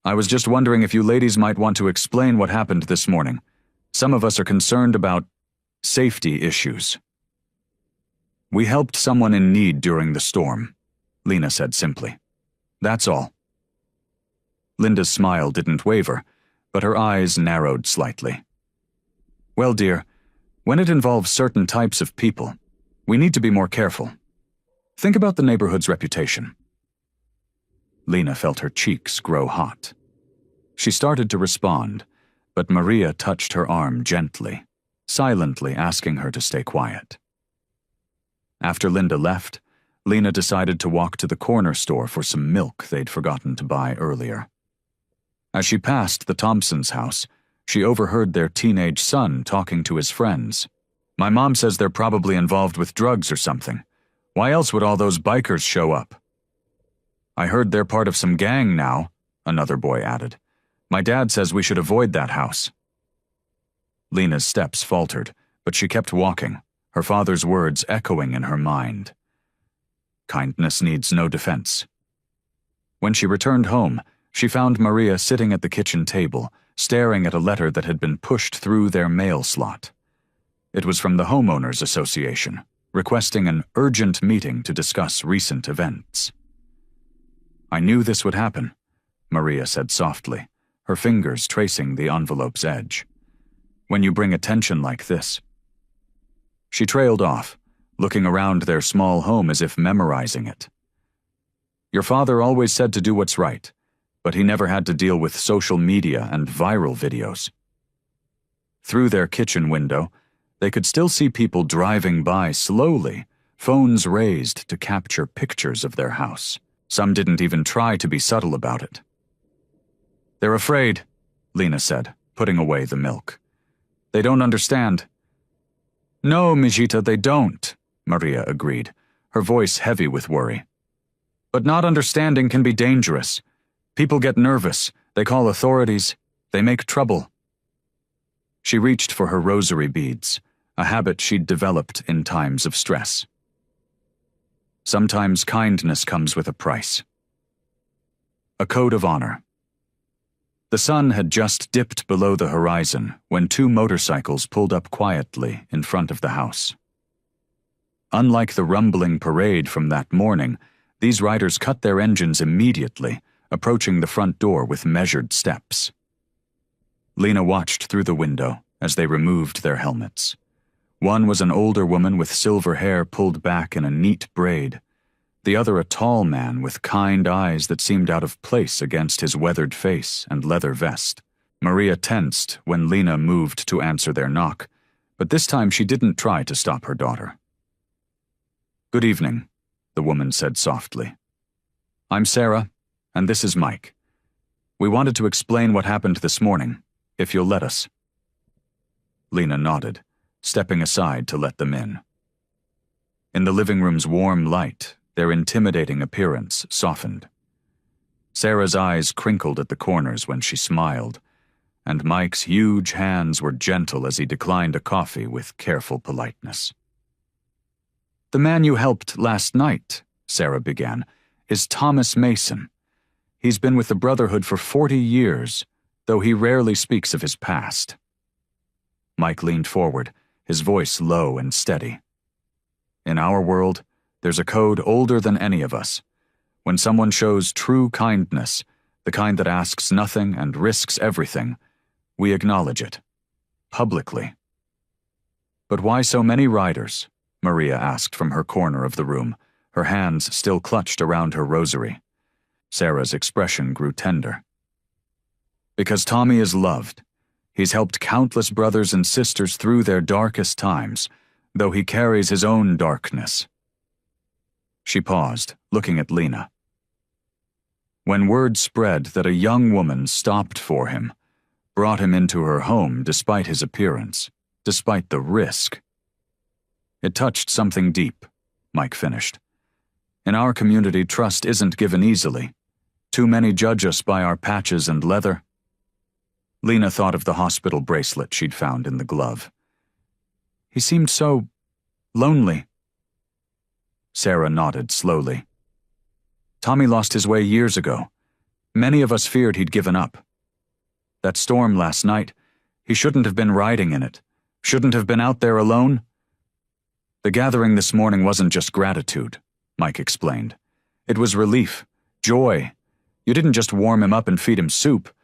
S1: I was just wondering if you ladies might want to explain what happened this morning. Some of us are concerned about safety issues." "We helped someone in need during the storm," Lena said simply. "That's all." Linda's smile didn't waver, but her eyes narrowed slightly. "Well, dear, when it involves certain types of people, we need to be more careful. Think about the neighborhood's reputation. Lena felt her cheeks grow hot. She started to respond, but Maria touched her arm gently, silently asking her to stay quiet. After Linda left, Lena decided to walk to the corner store for some milk they'd forgotten to buy earlier. As she passed the Thompsons' house, she overheard their teenage son talking to his friends. "My mom says they're probably involved with drugs or something. Why else would all those bikers show up?" "I heard they're part of some gang now," another boy added. "My dad says we should avoid that house." Lena's steps faltered, but she kept walking, her father's words echoing in her mind. Kindness needs no defense. When she returned home, she found Maria sitting at the kitchen table, staring at a letter that had been pushed through their mail slot. It was from the Homeowners Association, requesting an urgent meeting to discuss recent events. "I knew this would happen," Maria said softly, her fingers tracing the envelope's edge. "When you bring attention like this." She trailed off, looking around their small home as if memorizing it. "Your father always said to do what's right, but he never had to deal with social media and viral videos." Through their kitchen window, they could still see people driving by slowly, phones raised to capture pictures of their house. Some didn't even try to be subtle about it. "They're afraid," Lena said, putting away the milk. "They don't understand." "No, Mijita, they don't," Maria agreed, her voice heavy with worry. "But not understanding can be dangerous. People get nervous, they call authorities, they make trouble." She reached for her rosary beads, a habit she'd developed in times of stress. Sometimes kindness comes with a price. A code of honor. The sun had just dipped below the horizon when two motorcycles pulled up quietly in front of the house. Unlike the rumbling parade from that morning, these riders cut their engines immediately, approaching the front door with measured steps. Lena watched through the window as they removed their helmets. One was an older woman with silver hair pulled back in a neat braid, the other a tall man with kind eyes that seemed out of place against his weathered face and leather vest. Maria tensed when Lena moved to answer their knock, but this time she didn't try to stop her daughter. "Good evening," the woman said softly. "I'm Sarah, and this is Mike. We wanted to explain what happened this morning, if you'll let us." Lena nodded, stepping aside to let them in. In the living room's warm light, their intimidating appearance softened. Sarah's eyes crinkled at the corners when she smiled, and Mike's huge hands were gentle as he declined a coffee with careful politeness. "The man you helped last night," Sarah began, "is Thomas Mason. He's been with the Brotherhood for 40 years, though he rarely speaks of his past." Mike leaned forward, his voice low and steady. "In our world, there's a code older than any of us. When someone shows true kindness, the kind that asks nothing and risks everything, we acknowledge it. Publicly." "But why so many riders?" Maria asked from her corner of the room, her hands still clutched around her rosary. Sarah's expression grew tender. "Because Tommy is loved. He's helped countless brothers and sisters through their darkest times, though he carries his own darkness." She paused, looking at Lena. When word spread that a young woman stopped for him, brought him into her home despite his appearance, despite the risk. "It touched something deep," Mike finished. "In our community, trust isn't given easily. Too many judge us by our patches and leather." Lena thought of the hospital bracelet she'd found in the glove. "He seemed so lonely." Sarah nodded slowly. "Tommy lost his way years ago. Many of us feared he'd given up. That storm last night, he shouldn't have been riding in it, shouldn't have been out there alone." "The gathering this morning wasn't just gratitude," Mike explained. "It was relief, joy. You didn't just warm him up and feed him soup.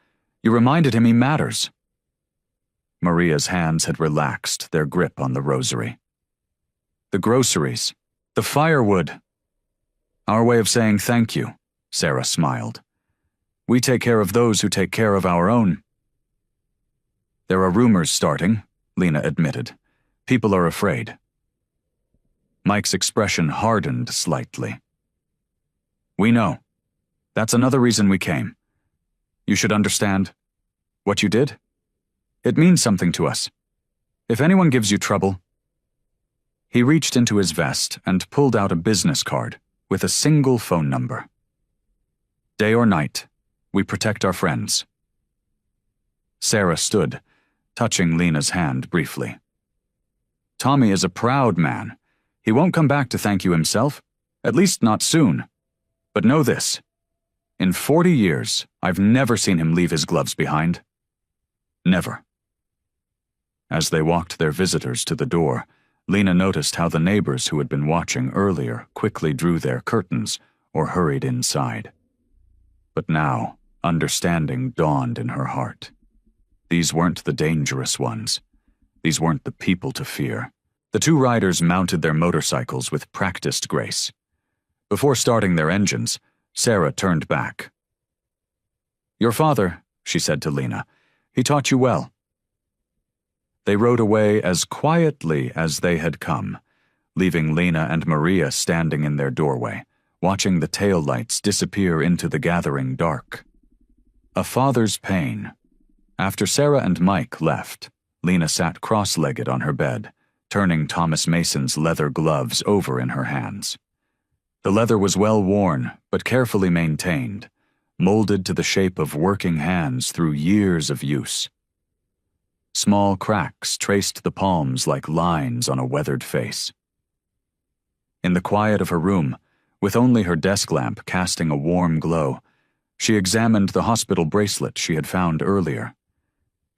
S1: You reminded him he matters." Maria's hands had relaxed their grip on the rosary. "The groceries, the firewood." Our way of saying thank you, Sarah smiled. We take care of those who take care of our own. There are rumors starting, Lena admitted. People are afraid. Mike's expression hardened slightly. We know. That's another reason we came. You should understand. What you did? It means something to us. If anyone gives you trouble... He reached into his vest and pulled out a business card with a single phone number. Day or night, we protect our friends. Sarah stood, touching Lena's hand briefly. Tommy is a proud man. He won't come back to thank you himself, at least not soon. But know this. In 40 years, I've never seen him leave his gloves behind. Never. As they walked their visitors to the door, Lena noticed how the neighbors who had been watching earlier quickly drew their curtains or hurried inside. But now, understanding dawned in her heart. These weren't the dangerous ones. These weren't the people to fear. The two riders mounted their motorcycles with practiced grace. Before starting their engines, Sarah turned back. Your father, she said to Lena, he taught you well. They rode away as quietly as they had come, leaving Lena and Maria standing in their doorway, watching the taillights disappear into the gathering dark. A father's pain. After Sarah and Mike left, Lena sat cross-legged on her bed, turning Thomas Mason's leather gloves over in her hands. The leather was well worn, but carefully maintained, molded to the shape of working hands through years of use. Small cracks traced the palms like lines on a weathered face. In the quiet of her room, with only her desk lamp casting a warm glow, she examined the hospital bracelet she had found earlier.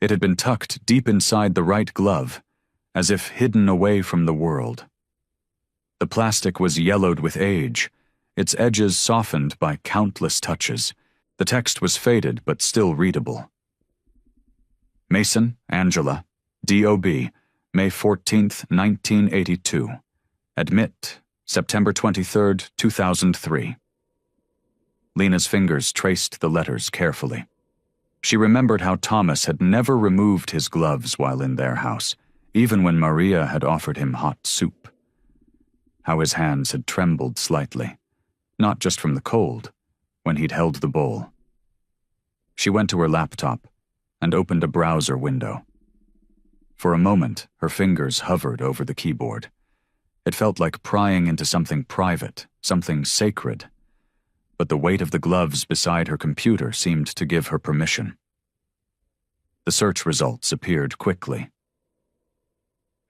S1: It had been tucked deep inside the right glove, as if hidden away from the world. The plastic was yellowed with age, its edges softened by countless touches. The text was faded but still readable. Mason, Angela, D.O.B., May 14, 1982. Admit, September 23, 2003. Lena's fingers traced the letters carefully. She remembered how Thomas had never removed his gloves while in their house, even when Maria had offered him hot soup. How his hands had trembled slightly, not just from the cold, when he'd held the bowl. She went to her laptop and opened a browser window. For a moment, her fingers hovered over the keyboard. It felt like prying into something private, something sacred. But the weight of the gloves beside her computer seemed to give her permission. The search results appeared quickly.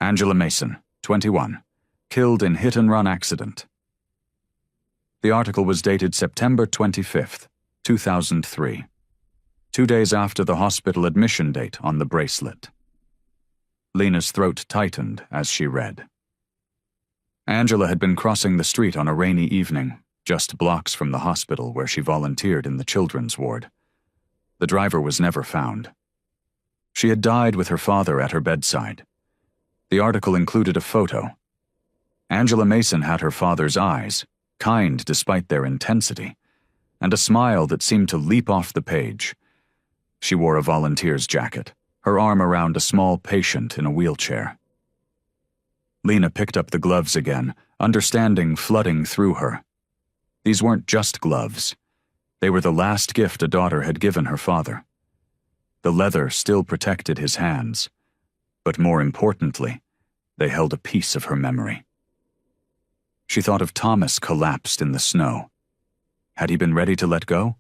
S1: Angela Mason, 21, killed in hit-and-run accident. The article was dated September 25, 2003. 2 days after the hospital admission date on the bracelet. Lena's throat tightened as she read. Angela had been crossing the street on a rainy evening, just blocks from the hospital where she volunteered in the children's ward. The driver was never found. She had died with her father at her bedside. The article included a photo. Angela Mason had her father's eyes, kind despite their intensity, and a smile that seemed to leap off the page. She wore a volunteer's jacket, her arm around a small patient in a wheelchair. Lena picked up the gloves again, understanding flooding through her. These weren't just gloves. They were the last gift a daughter had given her father. The leather still protected his hands, but more importantly, they held a piece of her memory. She thought of Thomas collapsed in the snow. Had he been ready to let go?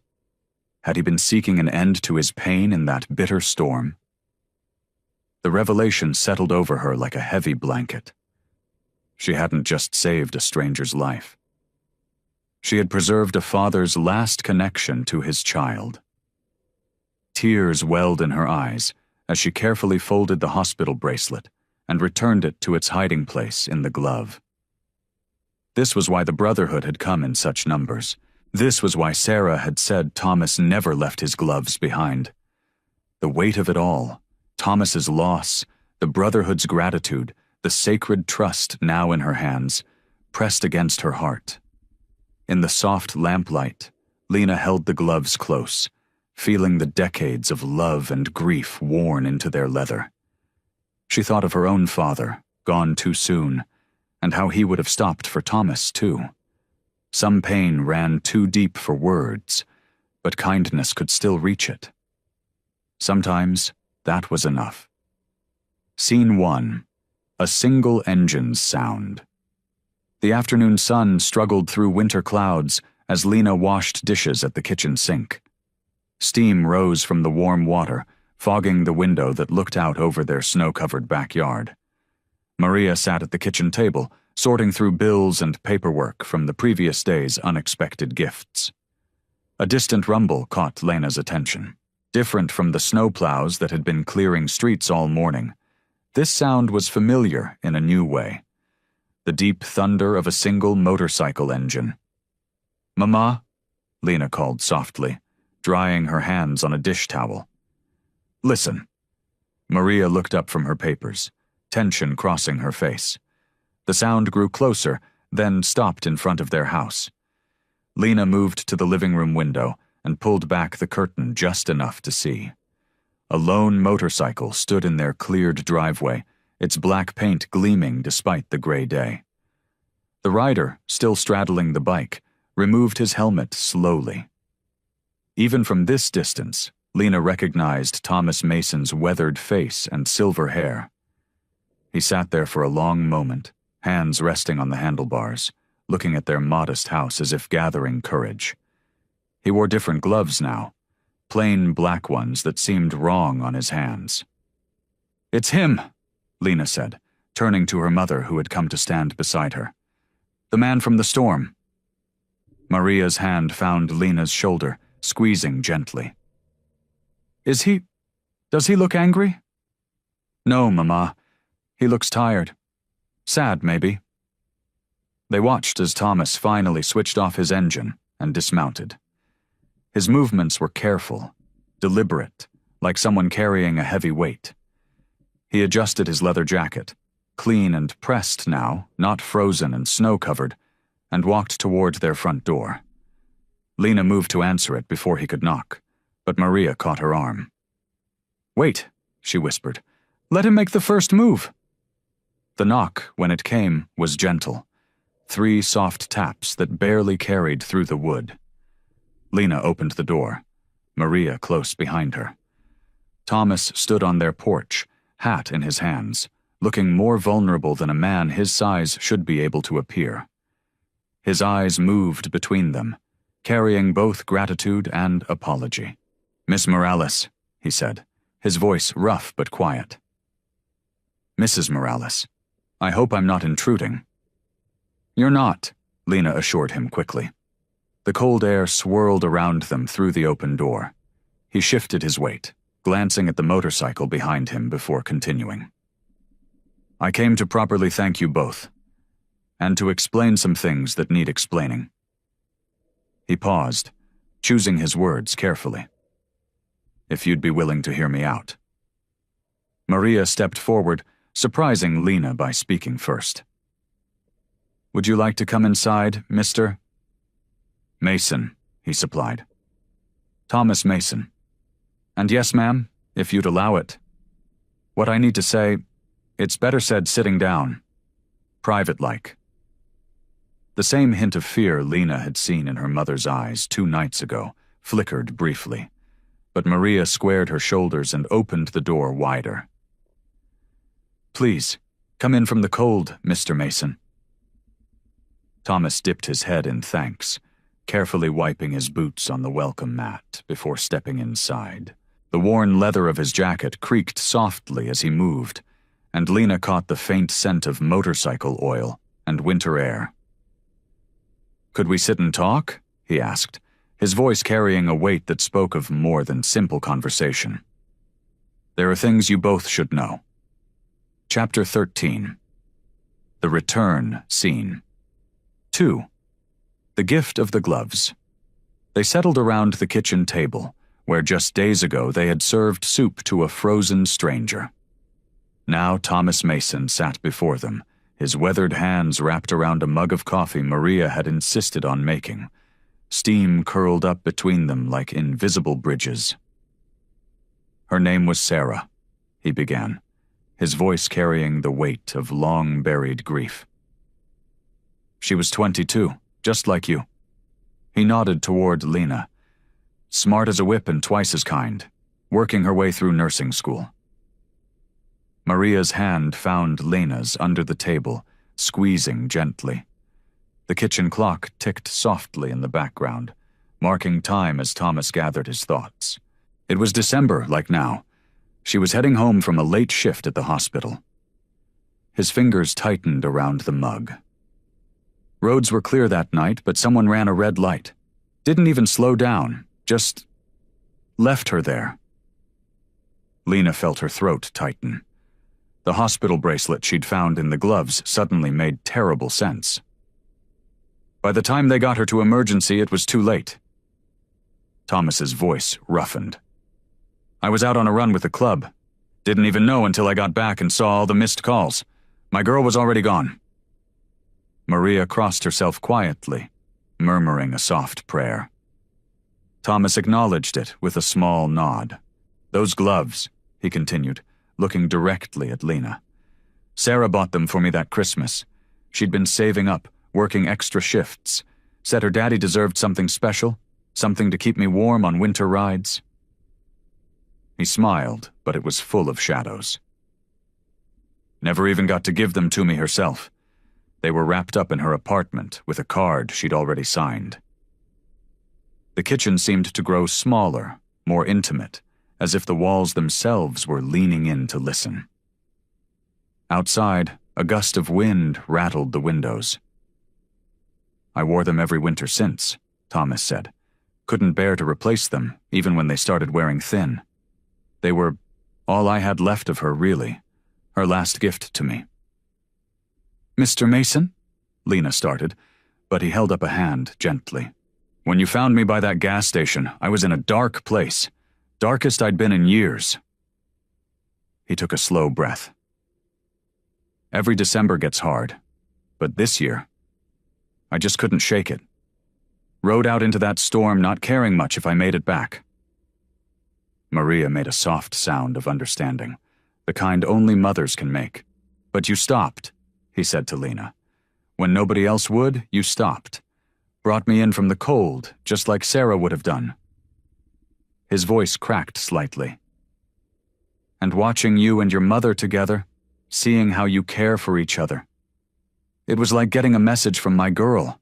S1: Had he been seeking an end to his pain in that bitter storm? The revelation settled over her like a heavy blanket. She hadn't just saved a stranger's life. She had preserved a father's last connection to his child. Tears welled in her eyes as she carefully folded the hospital bracelet and returned it to its hiding place in the glove. This was why the Brotherhood had come in such numbers. This was why Sarah had said Thomas never left his gloves behind. The weight of it all, Thomas's loss, the Brotherhood's gratitude, the sacred trust now in her hands, pressed against her heart. In the soft lamplight, Lena held the gloves close, feeling the decades of love and grief worn into their leather. She thought of her own father, gone too soon, and how he would have stopped for Thomas, too. Some pain ran too deep for words, but kindness could still reach it. Sometimes that was enough. Scene 1. A single engine's sound. The afternoon sun struggled through winter clouds as Lena washed dishes at the kitchen sink. Steam rose from the warm water, fogging the window that looked out over their snow-covered backyard. Maria sat at the kitchen table, sorting through bills and paperwork from the previous day's unexpected gifts. A distant rumble caught Lena's attention. Different from the snowplows that had been clearing streets all morning, this sound was familiar in a new way. The deep thunder of a single motorcycle engine. "Mama," Lena called softly, drying her hands on a dish towel. "Listen." Maria looked up from her papers, tension crossing her face. The sound grew closer, then stopped in front of their house. Lena moved to the living room window and pulled back the curtain just enough to see. A lone motorcycle stood in their cleared driveway, its black paint gleaming despite the gray day. The rider, still straddling the bike, removed his helmet slowly. Even from this distance, Lena recognized Thomas Mason's weathered face and silver hair. He sat there for a long moment, hands resting on the handlebars, looking at their modest house as if gathering courage. He wore different gloves now, plain black ones that seemed wrong on his hands. "It's him," Lena said, turning to her mother who had come to stand beside her. "The man from the storm." Maria's hand found Lena's shoulder, squeezing gently. Does he look angry?" "No, Mama. He looks tired. Sad, maybe." They watched as Thomas finally switched off his engine and dismounted. His movements were careful, deliberate, like someone carrying a heavy weight. He adjusted his leather jacket, clean and pressed now, not frozen and snow-covered, and walked toward their front door. Lena moved to answer it before he could knock, but Maria caught her arm. "Wait," she whispered. "Let him make the first move." The knock, when it came, was gentle. 3 soft taps that barely carried through the wood. Lena opened the door, Maria close behind her. Thomas stood on their porch, hat in his hands, looking more vulnerable than a man his size should be able to appear. His eyes moved between them, carrying both gratitude and apology. "Miss Morales," he said, his voice rough but quiet. "Mrs. Morales, I hope I'm not intruding." "You're not," Lena assured him quickly. The cold air swirled around them through the open door. He shifted his weight, glancing at the motorcycle behind him before continuing. "I came to properly thank you both, and to explain some things that need explaining." He paused, choosing his words carefully. "If you'd be willing to hear me out." Maria stepped forward, surprising Lena by speaking first. "Would you like to come inside, Mr. Mason," he supplied. "Thomas Mason. And yes, ma'am, if you'd allow it. What I need to say, it's better said sitting down. Private-like." The same hint of fear Lena had seen in her mother's eyes 2 nights ago flickered briefly, but Maria squared her shoulders and opened the door wider. "Please, come in from the cold, Mr. Mason." Thomas dipped his head in thanks, carefully wiping his boots on the welcome mat before stepping inside. The worn leather of his jacket creaked softly as he moved, and Lena caught the faint scent of motorcycle oil and winter air. "Could we sit and talk?" he asked, his voice carrying a weight that spoke of more than simple conversation. "There are things you both should know." Chapter 13. The Return Scene. 2. The Gift of the Gloves. They settled around the kitchen table, where just days ago they had served soup to a frozen stranger. Now Thomas Mason sat before them, his weathered hands wrapped around a mug of coffee Maria had insisted on making. Steam curled up between them like invisible bridges. Her name was Sarah, he began, his voice carrying the weight of long-buried grief. She was 22, just like you. He nodded toward Lena. Smart as a whip and twice as kind, working her way through nursing school. Maria's hand found Lena's under the table, squeezing gently. The kitchen clock ticked softly in the background, marking time as Thomas gathered his thoughts. It was December, like now. She was heading home from a late shift at the hospital. His fingers tightened around the mug. Roads were clear that night, but someone ran a red light. Didn't even slow down, just left her there. Lena felt her throat tighten. The hospital bracelet she'd found in the gloves suddenly made terrible sense. By the time they got her to emergency, it was too late. Thomas's voice roughened. I was out on a run with the club. Didn't even know until I got back and saw all the missed calls. My girl was already gone. Maria crossed herself quietly, murmuring a soft prayer. Thomas acknowledged it with a small nod. Those gloves, he continued, looking directly at Lena. Sarah bought them for me that Christmas. She'd been saving up, working extra shifts, said her daddy deserved something special, something to keep me warm on winter rides. He smiled, but it was full of shadows. Never even got to give them to me herself. They were wrapped up in her apartment with a card she'd already signed. The kitchen seemed to grow smaller, more intimate, as if the walls themselves were leaning in to listen. Outside, a gust of wind rattled the windows. I wore them every winter since, Thomas said. Couldn't bear to replace them, even when they started wearing thin. They were all I had left of her, really. Her last gift to me. Mr. Mason? Lena started, but he held up a hand gently. When you found me by that gas station, I was in a dark place. Darkest I'd been in years. He took a slow breath. Every December gets hard, but this year, I just couldn't shake it. Rode out into that storm not caring much if I made it back. Maria made a soft sound of understanding, the kind only mothers can make. But you stopped, he said to Lena. When nobody else would, you stopped. Brought me in from the cold, just like Sarah would have done. His voice cracked slightly. And watching you and your mother together, seeing how you care for each other. It was like getting a message from my girl.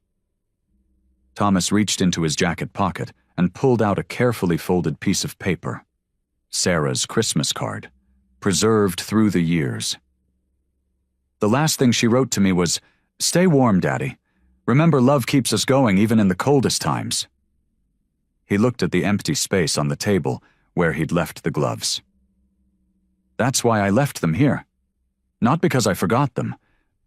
S1: Thomas reached into his jacket pocket and pulled out a carefully folded piece of paper. Sarah's Christmas card, preserved through the years. The last thing she wrote to me was, "Stay warm, Daddy. Remember, love keeps us going even in the coldest times." He looked at the empty space on the table where he'd left the gloves. That's why I left them here. Not because I forgot them,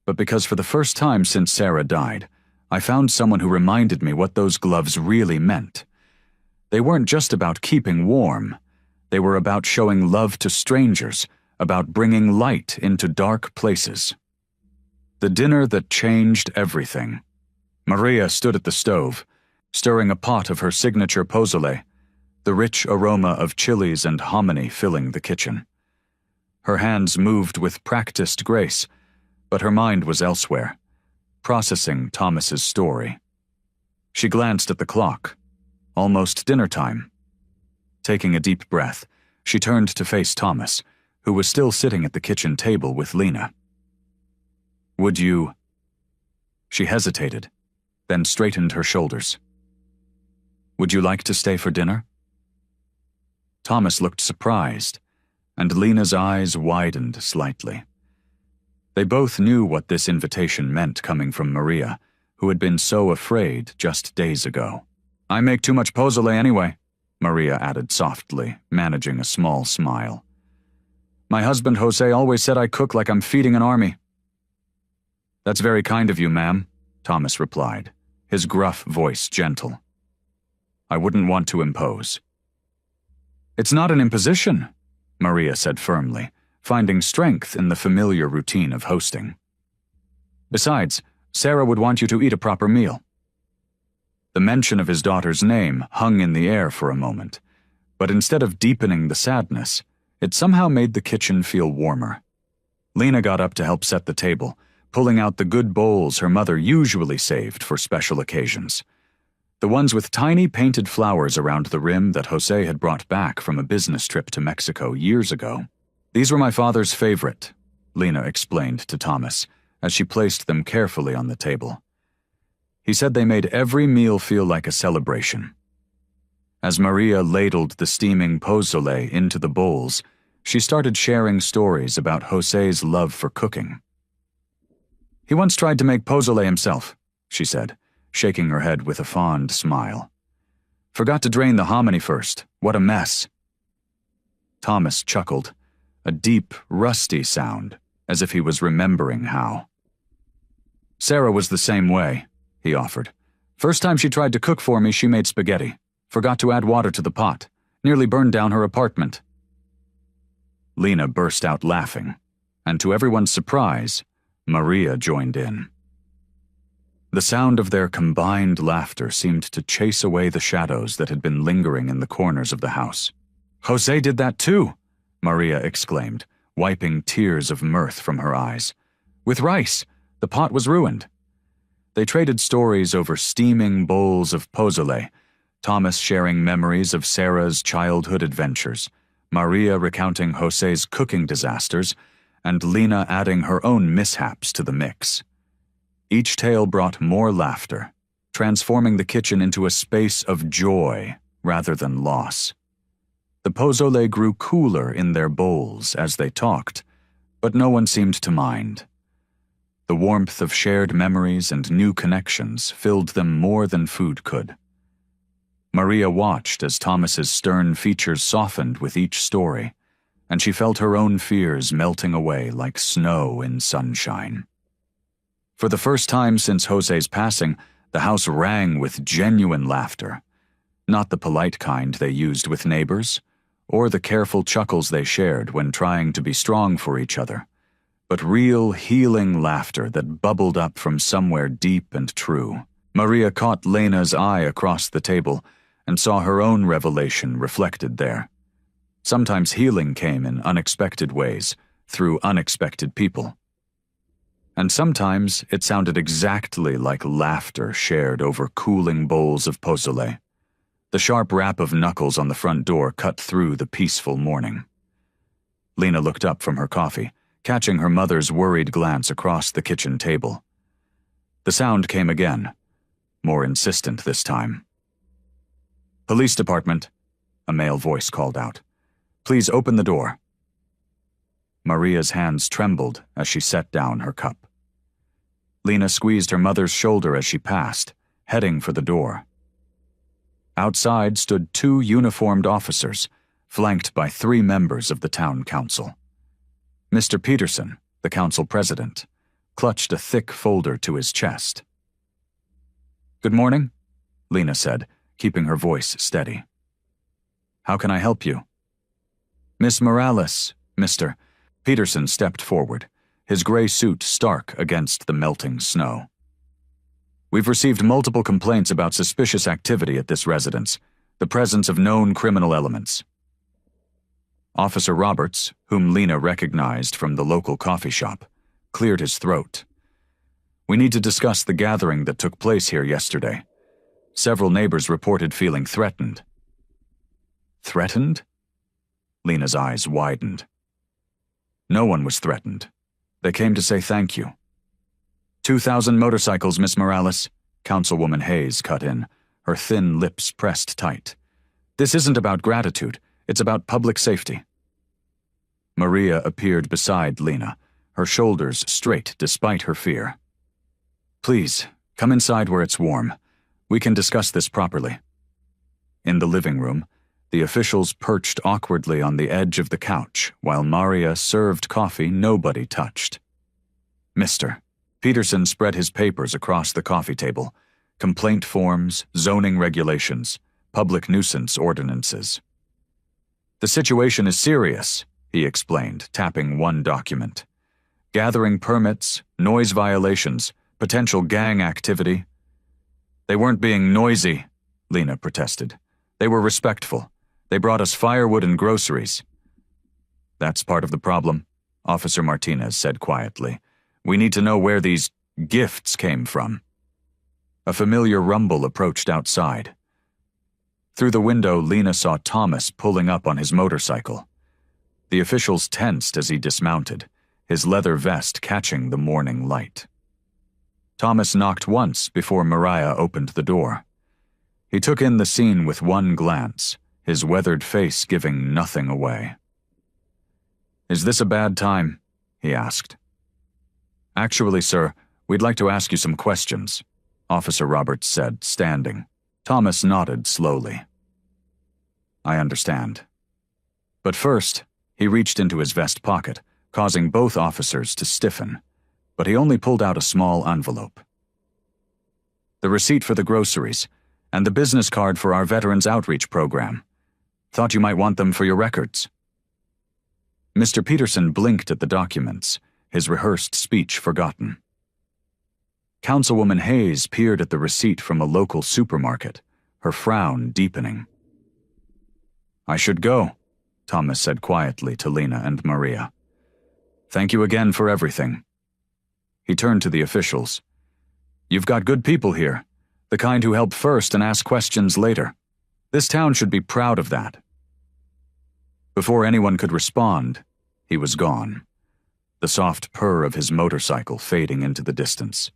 S1: but because for the first time since Sarah died, I found someone who reminded me what those gloves really meant. They weren't just about keeping warm. They were about showing love to strangers, about bringing light into dark places. The dinner that changed everything. Maria stood at the stove, stirring a pot of her signature pozole, the rich aroma of chilies and hominy filling the kitchen. Her hands moved with practiced grace, but her mind was elsewhere, processing Thomas's story. She glanced at the clock. Almost dinner time. Taking a deep breath, she turned to face Thomas, who was still sitting at the kitchen table with Lena. Would you... She hesitated, then straightened her shoulders. Would you like to stay for dinner? Thomas looked surprised, and Lena's eyes widened slightly. They both knew what this invitation meant coming from Maria, who had been so afraid just days ago. I make too much pozole anyway, Maria added softly, managing a small smile. My husband Jose always said I cook like I'm feeding an army. That's very kind of you, ma'am, Thomas replied, his gruff voice gentle. I wouldn't want to impose. It's not an imposition, Maria said firmly, finding strength in the familiar routine of hosting. Besides, Sarah would want you to eat a proper meal." The mention of his daughter's name hung in the air for a moment, but instead of deepening the sadness, it somehow made the kitchen feel warmer. Lena got up to help set the table, pulling out the good bowls her mother usually saved for special occasions. The ones with tiny painted flowers around the rim that Jose had brought back from a business trip to Mexico years ago. "These were my father's favorite," Lena explained to Thomas, as she placed them carefully on the table. "He said they made every meal feel like a celebration." As Maria ladled the steaming pozole into the bowls, she started sharing stories about Jose's love for cooking. "He once tried to make pozole himself," she said, shaking her head with a fond smile. "Forgot to drain the hominy first. What a mess." Thomas chuckled, a deep, rusty sound, as if he was remembering how. "Sarah was the same way," he offered. "First time she tried to cook for me, she made spaghetti. Forgot to add water to the pot. Nearly burned down her apartment." Lena burst out laughing, and to everyone's surprise, Maria joined in. The sound of their combined laughter seemed to chase away the shadows that had been lingering in the corners of the house. "Jose did that too," Maria exclaimed, wiping tears of mirth from her eyes. "With rice. The pot was ruined." They traded stories over steaming bowls of pozole, Thomas sharing memories of Sarah's childhood adventures, Maria recounting Jose's cooking disasters, and Lena adding her own mishaps to the mix. Each tale brought more laughter, transforming the kitchen into a space of joy rather than loss. The pozole grew cooler in their bowls as they talked, but no one seemed to mind. The warmth of shared memories and new connections filled them more than food could. Maria watched as Thomas's stern features softened with each story, and she felt her own fears melting away like snow in sunshine. For the first time since Jose's passing, the house rang with genuine laughter, not the polite kind they used with neighbors, or the careful chuckles they shared when trying to be strong for each other, but real, healing laughter that bubbled up from somewhere deep and true. Maria caught Lena's eye across the table and saw her own revelation reflected there. Sometimes healing came in unexpected ways, through unexpected people. And sometimes it sounded exactly like laughter shared over cooling bowls of pozole. The sharp rap of knuckles on the front door cut through the peaceful morning. Lena looked up from her coffee, catching her mother's worried glance across the kitchen table. The sound came again, more insistent this time. "Police department," a male voice called out. "Please open the door." Maria's hands trembled as she set down her cup. Lena squeezed her mother's shoulder as she passed, heading for the door. Outside stood 2 uniformed officers, flanked by 3 members of the town council. Mr. Peterson, the council president, clutched a thick folder to his chest. "Good morning," Lena said, keeping her voice steady. "How can I help you?" "Miss Morales, Mr." Peterson stepped forward, his gray suit stark against the melting snow. "We've received multiple complaints about suspicious activity at this residence, the presence of known criminal elements." Officer Roberts, whom Lena recognized from the local coffee shop, cleared his throat. "We need to discuss the gathering that took place here yesterday. Several neighbors reported feeling threatened." "Threatened?" Lena's eyes widened. "No one was threatened. They came to say thank you." 2,000 motorcycles, Miss Morales," Councilwoman Hayes cut in, her thin lips pressed tight. "This isn't about gratitude, it's about public safety." Maria appeared beside Lena, her shoulders straight despite her fear. "Please, come inside where it's warm. We can discuss this properly." In the living room, the officials perched awkwardly on the edge of the couch while Maria served coffee nobody touched. "Mr." Peterson spread his papers across the coffee table, complaint forms, zoning regulations, public nuisance ordinances. "The situation is serious," he explained, tapping one document. Gathering permits, noise violations, potential gang activity. They weren't being noisy, Lena protested. They were respectful. They brought us firewood and groceries. That's part of the problem, Officer Martinez said quietly. We need to know where these gifts came from. A familiar rumble approached outside. Through the window, Lena saw Thomas pulling up on his motorcycle. The officials tensed as he dismounted, his leather vest catching the morning light. Thomas knocked once before Mariah opened the door. He took in the scene with one glance, his weathered face giving nothing away. Is this a bad time? He asked. Actually, sir, we'd like to ask you some questions, Officer Roberts said, standing. Thomas nodded slowly. I understand. But first, he reached into his vest pocket, causing both officers to stiffen, but he only pulled out a small envelope. The receipt for the groceries, and the business card for our Veterans Outreach Program. Thought you might want them for your records. Mr. Peterson blinked at the documents, his rehearsed speech forgotten. Councilwoman Hayes peered at the receipt from a local supermarket, her frown deepening. I should go, Thomas said quietly to Lena and Maria. Thank you again for everything. He turned to the officials. You've got good people here, the kind who help first and ask questions later. This town should be proud of that. Before anyone could respond, he was gone, the soft purr of his motorcycle fading into the distance.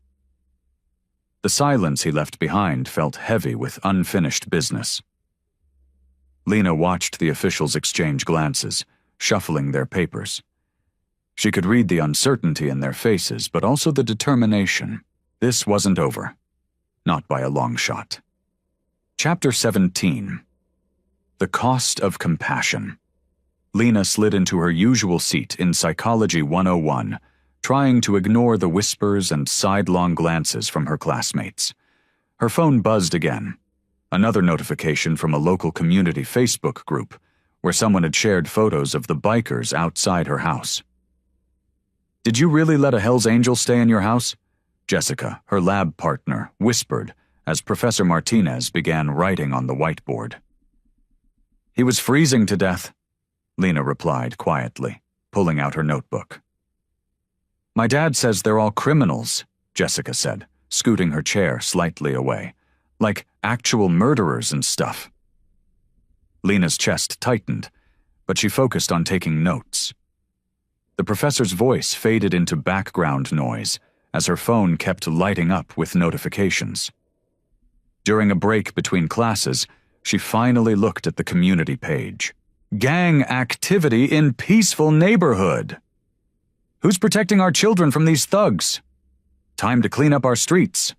S1: The silence he left behind felt heavy with unfinished business. Lena watched the officials exchange glances, shuffling their papers. She could read the uncertainty in their faces, but also the determination. This wasn't over. Not by a long shot. Chapter 17. The Cost of Compassion. Lena slid into her usual seat in Psychology 101, trying to ignore the whispers and sidelong glances from her classmates. Her phone buzzed again. Another notification from a local community Facebook group, where someone had shared photos of the bikers outside her house. Did you really let a Hell's Angel stay in your house? Jessica, her lab partner, whispered as Professor Martinez began writing on the whiteboard. He was freezing to death, Lena replied quietly, pulling out her notebook. My dad says they're all criminals, Jessica said, scooting her chair slightly away, like actual murderers and stuff. Lena's chest tightened, but she focused on taking notes. The professor's voice faded into background noise as her phone kept lighting up with notifications. During a break between classes, she finally looked at the community page. Gang activity in peaceful neighborhood. Who's protecting our children from these thugs? Time to clean up our streets.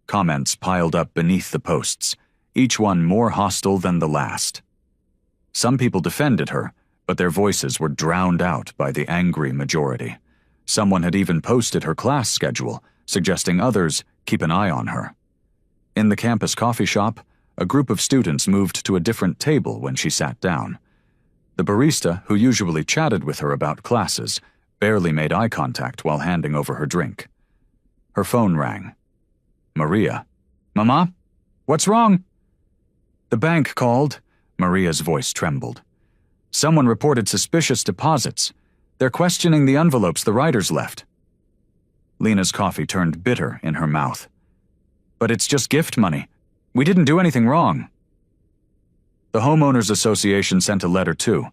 S1: Comments piled up beneath the posts, each one more hostile than the last. Some people defended her, but their voices were drowned out by the angry majority. Someone had even posted her class schedule, suggesting others keep an eye on her. In the campus coffee shop, a group of students moved to a different table when she sat down. The barista, who usually chatted with her about classes, barely made eye contact while handing over her drink. Her phone rang. Maria. Mama? What's wrong? The bank called. Maria's voice trembled. Someone reported suspicious deposits. They're questioning the envelopes the writers left. Lena's coffee turned bitter in her mouth. But it's just gift money. We didn't do anything wrong. The Homeowners Association sent a letter too.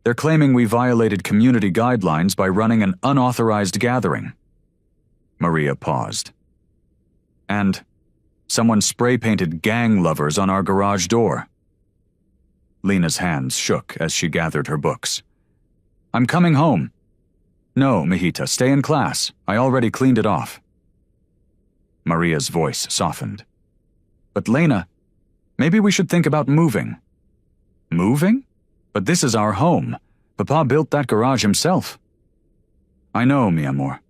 S1: They're claiming we violated community guidelines by running an unauthorized gathering. Maria paused. And someone spray-painted gang lovers on our garage door. Lena's hands shook as she gathered her books. I'm coming home. No, Mijita, stay in class. I already cleaned it off. Maria's voice softened. But Lena, maybe we should think about moving. Moving? But this is our home. Papa built that garage himself. I know, mi amor.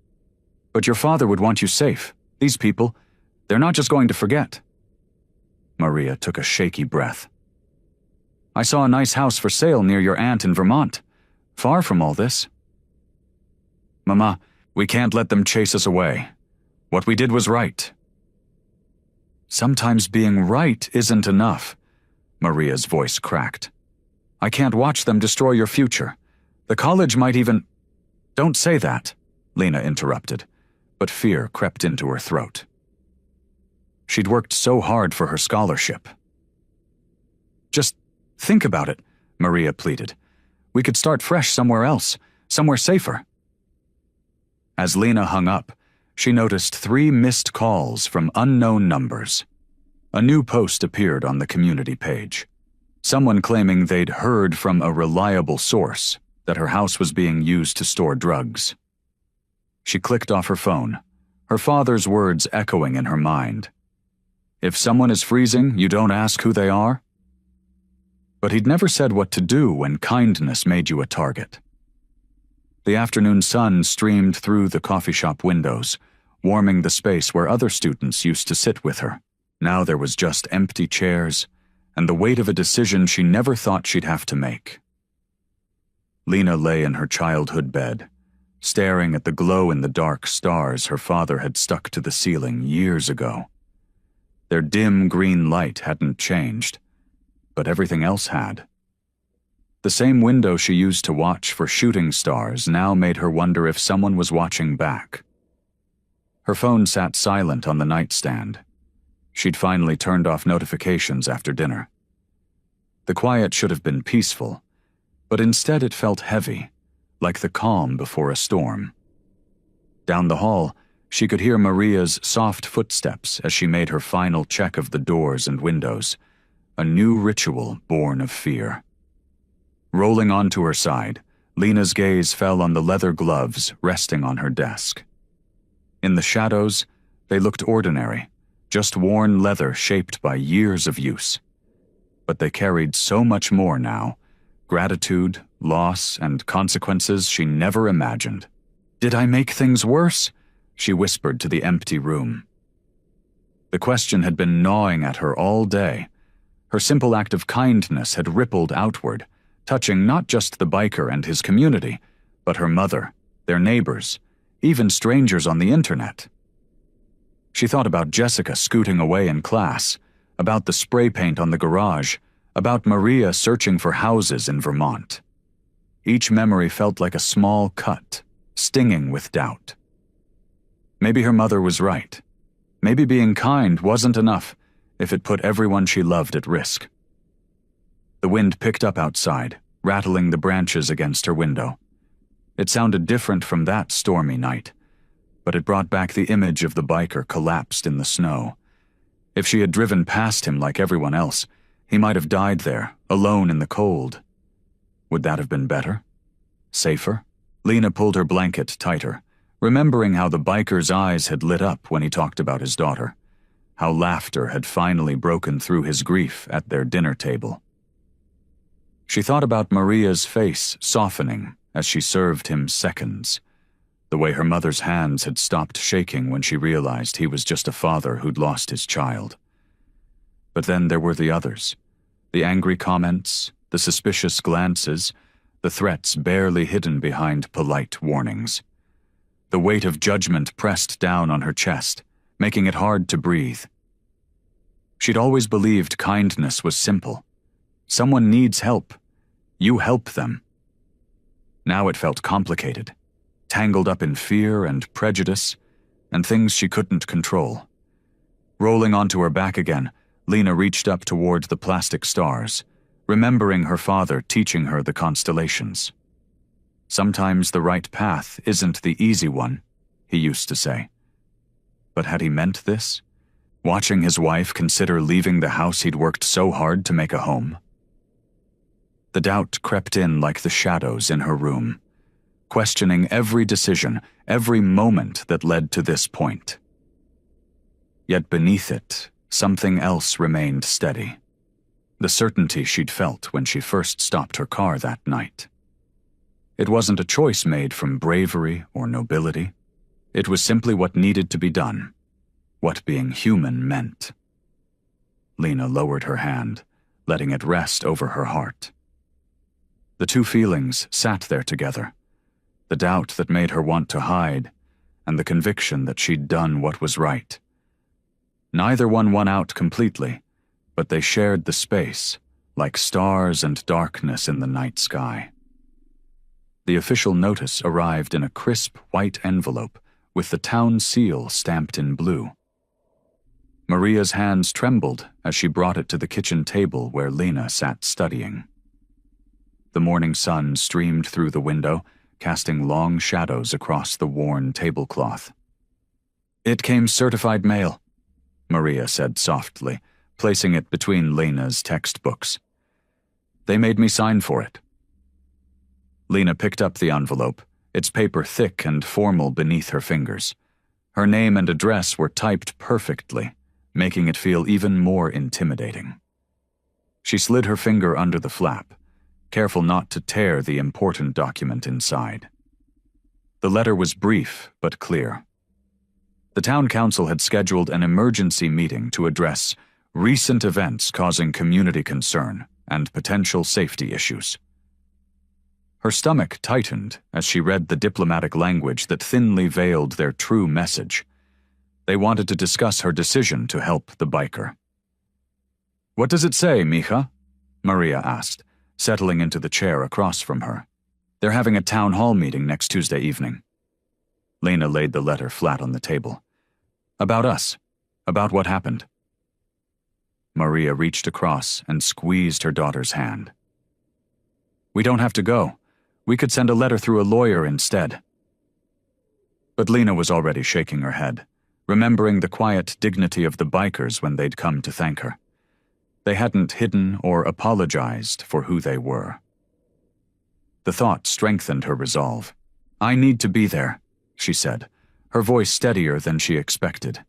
S1: But your father would want you safe. These people, they're not just going to forget. Maria took a shaky breath. I saw a nice house for sale near your aunt in Vermont. Far from all this. Mama, we can't let them chase us away. What we did was right. Sometimes being right isn't enough. Maria's voice cracked. I can't watch them destroy your future. The college might even— Don't say that, Lena interrupted, but fear crept into her throat. She'd worked so hard for her scholarship. Just think about it, Maria pleaded. We could start fresh somewhere else, somewhere safer. As Lena hung up, she noticed 3 missed calls from unknown numbers. A new post appeared on the community page. Someone claiming they'd heard from a reliable source that her house was being used to store drugs. She clicked off her phone, her father's words echoing in her mind. If someone is freezing, you don't ask who they are? But he'd never said what to do when kindness made you a target. The afternoon sun streamed through the coffee shop windows, warming the space where other students used to sit with her. Now there was just empty chairs and the weight of a decision she never thought she'd have to make. Lena lay in her childhood bed, staring at the glow-in-the-dark stars her father had stuck to the ceiling years ago. Their dim green light hadn't changed, but everything else had. The same window she used to watch for shooting stars now made her wonder if someone was watching back. Her phone sat silent on the nightstand. She'd finally turned off notifications after dinner. The quiet should have been peaceful, but instead it felt heavy, like the calm before a storm. Down the hall, she could hear Maria's soft footsteps as she made her final check of the doors and windows, a new ritual born of fear. Rolling onto her side, Lena's gaze fell on the leather gloves resting on her desk. In the shadows, they looked ordinary, just worn leather shaped by years of use. But they carried so much more now, gratitude, loss, and consequences she never imagined. Did I make things worse? She whispered to the empty room. The question had been gnawing at her all day. Her simple act of kindness had rippled outward, touching not just the biker and his community, but her mother, their neighbors, even strangers on the internet. She thought about Jessica scooting away in class, about the spray paint on the garage, about Maria searching for houses in Vermont. Each memory felt like a small cut, stinging with doubt. Maybe her mother was right. Maybe being kind wasn't enough if it put everyone she loved at risk. The wind picked up outside, rattling the branches against her window. It sounded different from that stormy night, but it brought back the image of the biker collapsed in the snow. If she had driven past him like everyone else, he might have died there, alone in the cold. Would that have been better? Safer? Lena pulled her blanket tighter, remembering how the biker's eyes had lit up when he talked about his daughter, how laughter had finally broken through his grief at their dinner table. She thought about Maria's face softening as she served him seconds, the way her mother's hands had stopped shaking when she realized he was just a father who'd lost his child. But then there were the others, the angry comments, the suspicious glances, the threats barely hidden behind polite warnings. The weight of judgment pressed down on her chest, making it hard to breathe. She'd always believed kindness was simple. Someone needs help. You help them. Now it felt complicated, tangled up in fear and prejudice, and things she couldn't control. Rolling onto her back again, Lena reached up toward the plastic stars, remembering her father teaching her the constellations. Sometimes the right path isn't the easy one, he used to say. But had he meant this? Watching his wife consider leaving the house he'd worked so hard to make a home? The doubt crept in like the shadows in her room, questioning every decision, every moment that led to this point. Yet beneath it, something else remained steady. The certainty she'd felt when she first stopped her car that night. It wasn't a choice made from bravery or nobility. It was simply what needed to be done, what being human meant. Lena lowered her hand, letting it rest over her heart. The two feelings sat there together, the doubt that made her want to hide, and the conviction that she'd done what was right. Neither one won out completely, but they shared the space, like stars and darkness in the night sky. The official notice arrived in a crisp white envelope with the town seal stamped in blue. Maria's hands trembled as she brought it to the kitchen table where Lena sat studying. The morning sun streamed through the window, casting long shadows across the worn tablecloth. "It came certified mail," Maria said softly, placing it between Lena's textbooks. "They made me sign for it." Lena picked up the envelope, its paper thick and formal beneath her fingers. Her name and address were typed perfectly, making it feel even more intimidating. She slid her finger under the flap, careful not to tear the important document inside. The letter was brief but clear. The town council had scheduled an emergency meeting to address recent events causing community concern and potential safety issues. Her stomach tightened as she read the diplomatic language that thinly veiled their true message. They wanted to discuss her decision to help the biker. "What does it say, Mija?" Maria asked, settling into the chair across from her. "They're having a town hall meeting next Tuesday evening." Lena laid the letter flat on the table. "About us. About what happened." Maria reached across and squeezed her daughter's hand. "We don't have to go. We could send a letter through a lawyer instead." But Lena was already shaking her head, remembering the quiet dignity of the bikers when they'd come to thank her. They hadn't hidden or apologized for who they were. The thought strengthened her resolve. "I need to be there," she said, her voice steadier than she expected.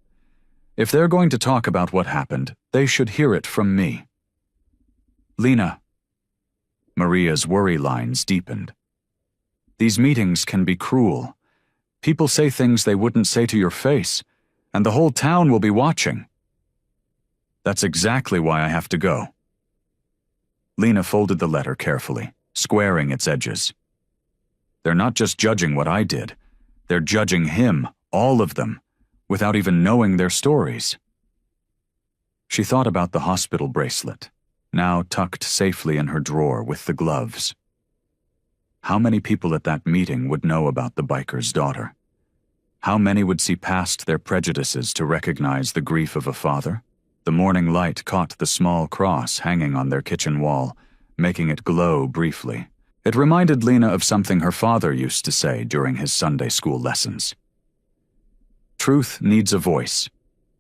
S1: "If they're going to talk about what happened, they should hear it from me." "Lena." Maria's worry lines deepened. "These meetings can be cruel. People say things they wouldn't say to your face, and the whole town will be watching." "That's exactly why I have to go." Lena folded the letter carefully, squaring its edges. "They're not just judging what I did. They're judging him, all of them, without even knowing their stories." She thought about the hospital bracelet, now tucked safely in her drawer with the gloves. How many people at that meeting would know about the biker's daughter? How many would see past their prejudices to recognize the grief of a father? The morning light caught the small cross hanging on their kitchen wall, making it glow briefly. It reminded Lena of something her father used to say during his Sunday school lessons. "Truth needs a voice,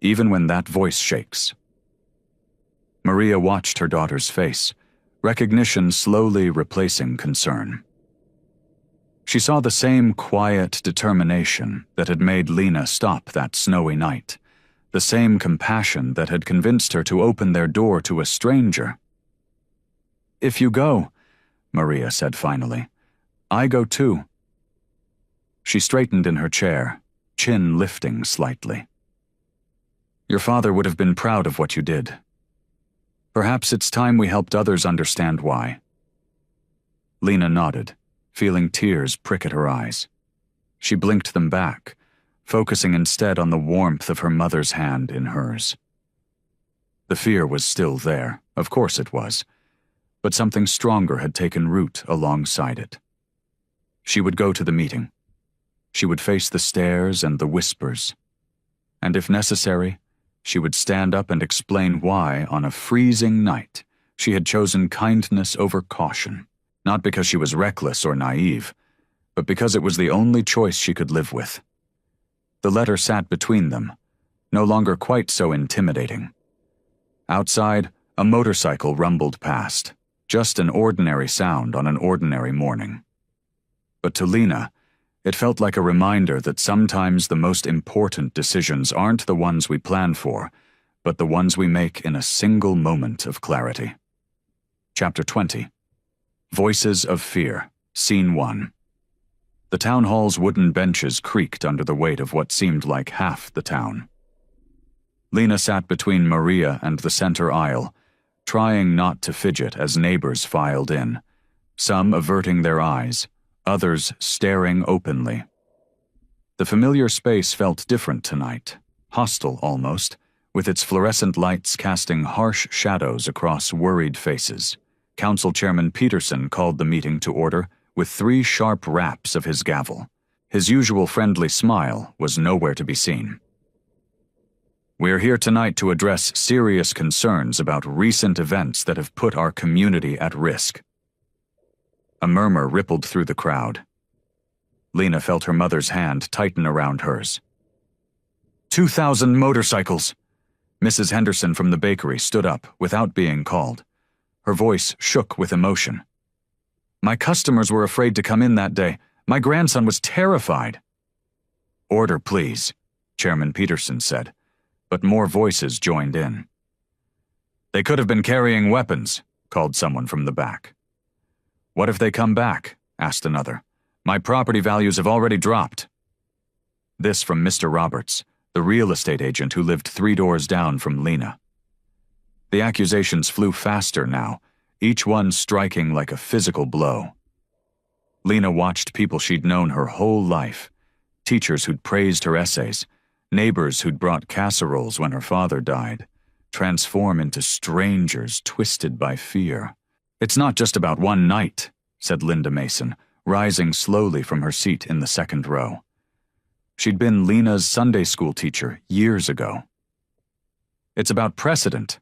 S1: even when that voice shakes." Maria watched her daughter's face, recognition slowly replacing concern. She saw the same quiet determination that had made Lena stop that snowy night, the same compassion that had convinced her to open their door to a stranger. "If you go," Maria said finally, "I go too." She straightened in her chair, chin lifting slightly. "Your father would have been proud of what you did. Perhaps it's time we helped others understand why." Lena nodded, feeling tears prick at her eyes. She blinked them back, focusing instead on the warmth of her mother's hand in hers. The fear was still there, of course it was, but something stronger had taken root alongside it. She would go to the meeting. She would face the stares and the whispers. And if necessary, she would stand up and explain why, on a freezing night, she had chosen kindness over caution. Not because she was reckless or naive, but because it was the only choice she could live with. The letter sat between them, no longer quite so intimidating. Outside, a motorcycle rumbled past, just an ordinary sound on an ordinary morning. But to Lena, it felt like a reminder that sometimes the most important decisions aren't the ones we plan for, but the ones we make in a single moment of clarity. Chapter 20. Voices of Fear, Scene 1. The town hall's wooden benches creaked under the weight of what seemed like half the town. Lena sat between Maria and the center aisle, trying not to fidget as neighbors filed in, some averting their eyes, others staring openly. The familiar space felt different tonight, hostile almost, with its fluorescent lights casting harsh shadows across worried faces. Council Chairman Peterson called the meeting to order with 3 sharp raps of his gavel. His usual friendly smile was nowhere to be seen. "We're here tonight to address serious concerns about recent events that have put our community at risk." A murmur rippled through the crowd. Lena felt her mother's hand tighten around hers. 2,000 motorcycles! Mrs. Henderson from the bakery stood up without being called. Her voice shook with emotion. "My customers were afraid to come in that day. My grandson was terrified." "Order, please," Chairman Peterson said, but more voices joined in. "They could have been carrying weapons," called someone from the back. "What if they come back?" asked another. "My property values have already dropped." This from Mr. Roberts, the real estate agent who lived 3 doors down from Lena. The accusations flew faster now, each one striking like a physical blow. Lena watched people she'd known her whole life, teachers who'd praised her essays, neighbors who'd brought casseroles when her father died, transform into strangers twisted by fear. "It's not just about one night," said Linda Mason, rising slowly from her seat in the second row. She'd been Lena's Sunday school teacher years ago. "It's about precedent.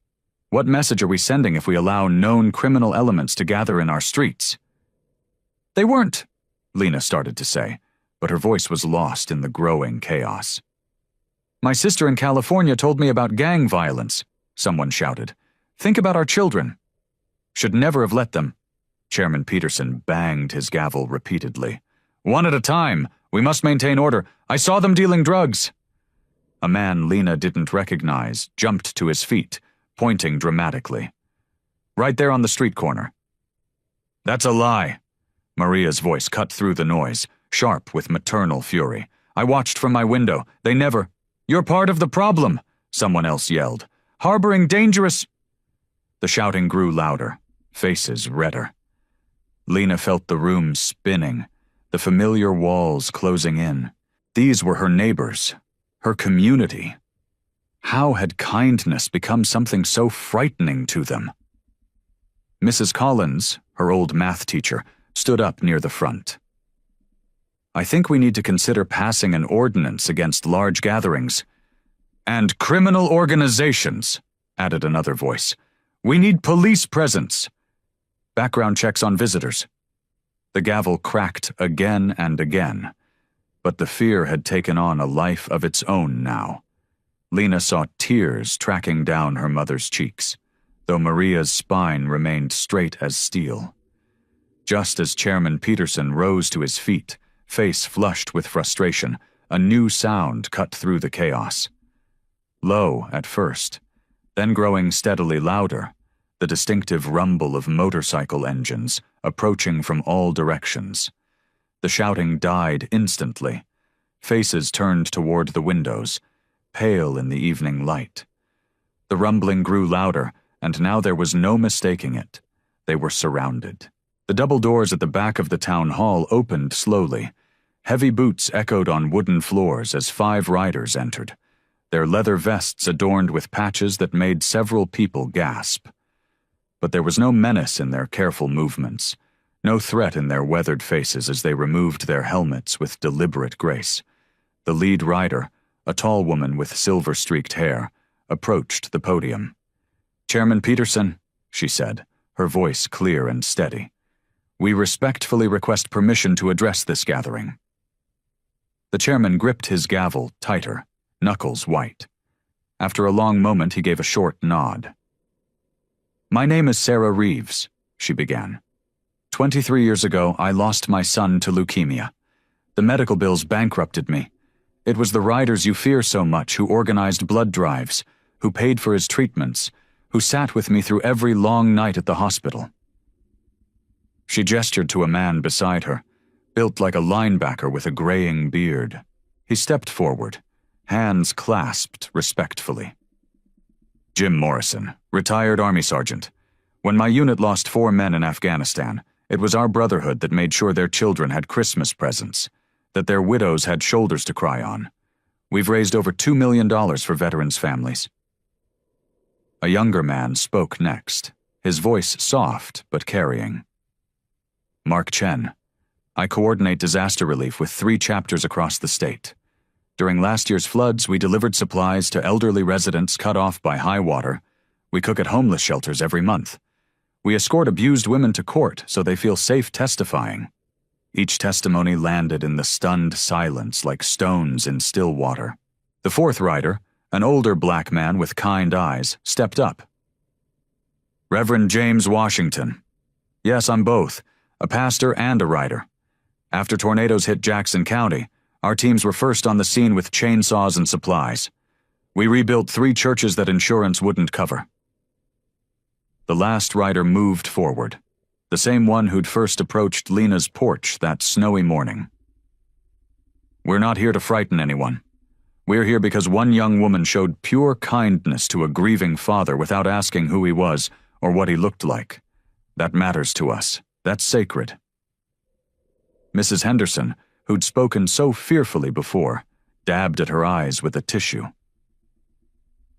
S1: What message are we sending if we allow known criminal elements to gather in our streets?" "They weren't," Lena started to say, but her voice was lost in the growing chaos. "My sister in California told me about gang violence," someone shouted. "Think about our children." "Should never have let them." Chairman Peterson banged his gavel repeatedly. "One at a time. We must maintain order. I saw them dealing drugs." A man Lena didn't recognize jumped to his feet, pointing dramatically. "Right there on the street corner." "That's a lie." Maria's voice cut through the noise, sharp with maternal fury. "I watched from my window. They never—" "You're part of the problem," someone else yelled. "Harboring dangerous—" The shouting grew louder, faces redder. Lena felt the room spinning, the familiar walls closing in. These were her neighbors, her community. How had kindness become something so frightening to them? Mrs. Collins, her old math teacher, stood up near the front. "I think we need to consider passing an ordinance against large gatherings." "And criminal organizations," added another voice. "We need police presence. Background checks on visitors." The gavel cracked again and again, but the fear had taken on a life of its own now. Lena saw tears tracking down her mother's cheeks, though Maria's spine remained straight as steel. Just as Chairman Peterson rose to his feet, face flushed with frustration, a new sound cut through the chaos. Low at first, then growing steadily louder, the distinctive rumble of motorcycle engines approaching from all directions. The shouting died instantly. Faces turned toward the windows, pale in the evening light. The rumbling grew louder, and now there was no mistaking it. They were surrounded. The double doors at the back of the town hall opened slowly. Heavy boots echoed on wooden floors as 5 riders entered, their leather vests adorned with patches that made several people gasp. But there was no menace in their careful movements, no threat in their weathered faces as they removed their helmets with deliberate grace. The lead rider, a tall woman with silver-streaked hair, approached the podium. "Chairman Peterson," she said, her voice clear and steady, "we respectfully request permission to address this gathering." The chairman gripped his gavel tighter, knuckles white. After a long moment, he gave a short nod. "My name is Sarah Reeves," she began. 23 years ago, I lost my son to leukemia. The medical bills bankrupted me. It was the riders you fear so much who organized blood drives, who paid for his treatments, who sat with me through every long night at the hospital." She gestured to a man beside her, built like a linebacker with a graying beard. He stepped forward, hands clasped respectfully. "Jim Morrison, retired Army sergeant. When my unit lost 4 men in Afghanistan, It was our brotherhood that made sure their children had Christmas presents, that their widows had shoulders to cry on. We've raised over $2 million for veterans' families." A younger man spoke next, his voice soft but carrying. "Mark Chen. I coordinate disaster relief with 3 chapters across the state. During last year's floods, we delivered supplies to elderly residents cut off by high water. We cook at homeless shelters every month. We escort abused women to court so they feel safe testifying." Each testimony landed in the stunned silence like stones in still water. The 4th rider, an older black man with kind eyes, stepped up. "Reverend James Washington. Yes, I'm both, a pastor and a writer. After tornadoes hit Jackson County, our teams were first on the scene with chainsaws and supplies. We rebuilt 3 churches that insurance wouldn't cover." The last rider moved forward, the same one who'd first approached Lena's porch that snowy morning. "We're not here to frighten anyone. We're here because one young woman showed pure kindness to a grieving father without asking who he was or what he looked like. That matters to us. That's sacred." Mrs. Henderson, who'd spoken so fearfully before, dabbed at her eyes with a tissue.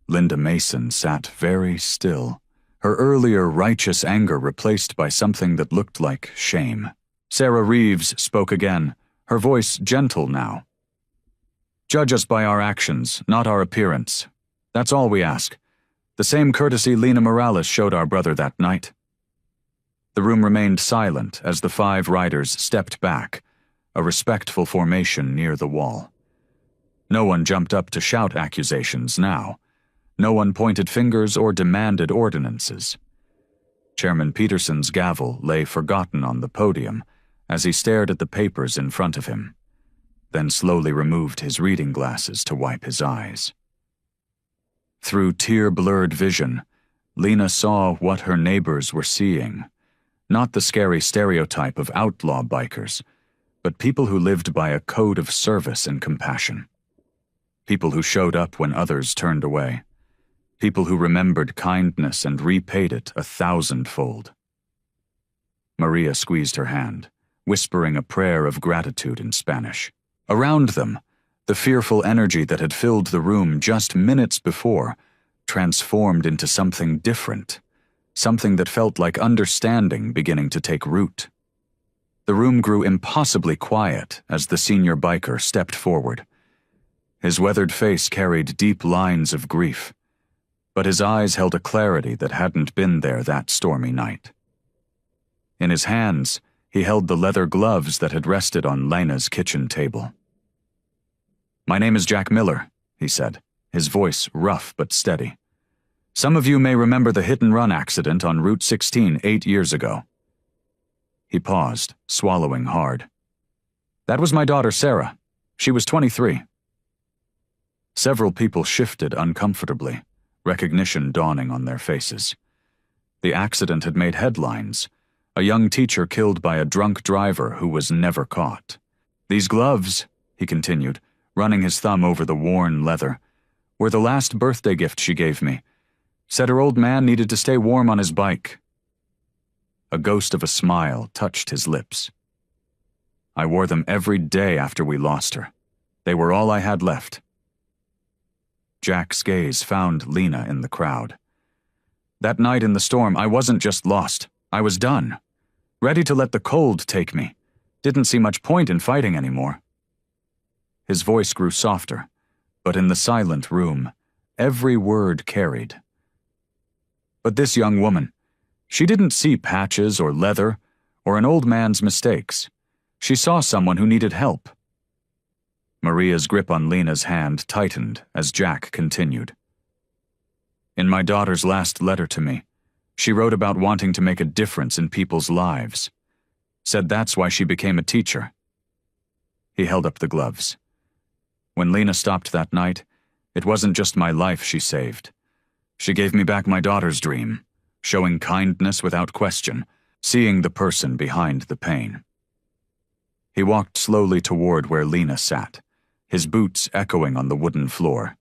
S1: Linda Mason sat very still, her earlier righteous anger replaced by something that looked like shame. Sarah Reeves spoke again, her voice gentle now. "Judge us by our actions, not our appearance. That's all we ask. The same courtesy Lena Morales showed our brother that night." The room remained silent as the 5 riders stepped back, a respectful formation near the wall. No one jumped up to shout accusations now. No one pointed fingers or demanded ordinances. Chairman Peterson's gavel lay forgotten on the podium as he stared at the papers in front of him, then slowly removed his reading glasses to wipe his eyes. Through tear-blurred vision, Lena saw what her neighbors were seeing. Not the scary stereotype of outlaw bikers, but people who lived by a code of service and compassion. People who showed up when others turned away. People who remembered kindness and repaid it 1,000-fold. Maria squeezed her hand, whispering a prayer of gratitude in Spanish. Around them, the fearful energy that had filled the room just minutes before transformed into something different. Something that felt like understanding beginning to take root. The room grew impossibly quiet as the senior biker stepped forward. His weathered face carried deep lines of grief, but his eyes held a clarity that hadn't been there that stormy night. In his hands, he held the leather gloves that had rested on Lena's kitchen table. "My name is Jack Miller," he said, his voice rough but steady. "Some of you may remember the hit-and-run accident on Route 16 8 years ago." He paused, swallowing hard. "That was my daughter, Sarah. She was 23. Several people shifted uncomfortably, recognition dawning on their faces. The accident had made headlines. A young teacher killed by a drunk driver who was never caught. "These gloves," he continued, running his thumb over the worn leather, "were the last birthday gift she gave me. Said her old man needed to stay warm on his bike." A ghost of a smile touched his lips. "I wore them every day after we lost her. They were all I had left." Jack's gaze found Lena in the crowd. "That night in the storm, I wasn't just lost. I was done. Ready to let the cold take me. Didn't see much point in fighting anymore." His voice grew softer, but in the silent room, every word carried. "But this young woman, she didn't see patches or leather or an old man's mistakes. She saw someone who needed help." Maria's grip on Lena's hand tightened as Jack continued. "In my daughter's last letter to me, she wrote about wanting to make a difference in people's lives. Said that's why she became a teacher." He held up the gloves. "When Lena stopped that night, it wasn't just my life she saved. She gave me back my daughter's dream, showing kindness without question, seeing the person behind the pain." He walked slowly toward where Lena sat, his boots echoing on the wooden floor.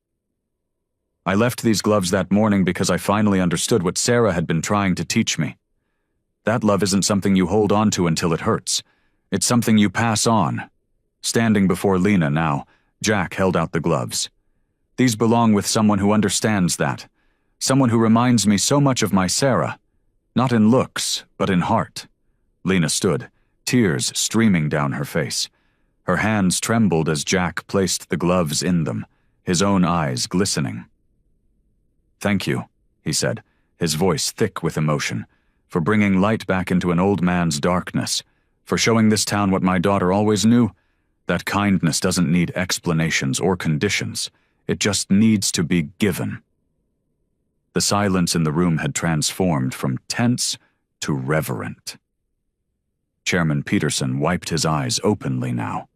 S1: "I left these gloves that morning because I finally understood what Sarah had been trying to teach me. That love isn't something you hold on to until it hurts. It's something you pass on. Standing before Lena now, Jack held out the gloves. These belong with someone who understands that. Someone who reminds me so much of my Sarah. Not in looks, but in heart. Lena stood, tears streaming down her face. Her hands trembled as Jack placed the gloves in them, his own eyes glistening. "Thank you," he said, his voice thick with emotion, "for bringing light back into an old man's darkness, for showing this town what my daughter always knew, that kindness doesn't need explanations or conditions. It just needs to be given." The silence in the room had transformed from tense to reverent. Chairman Peterson wiped his eyes openly now.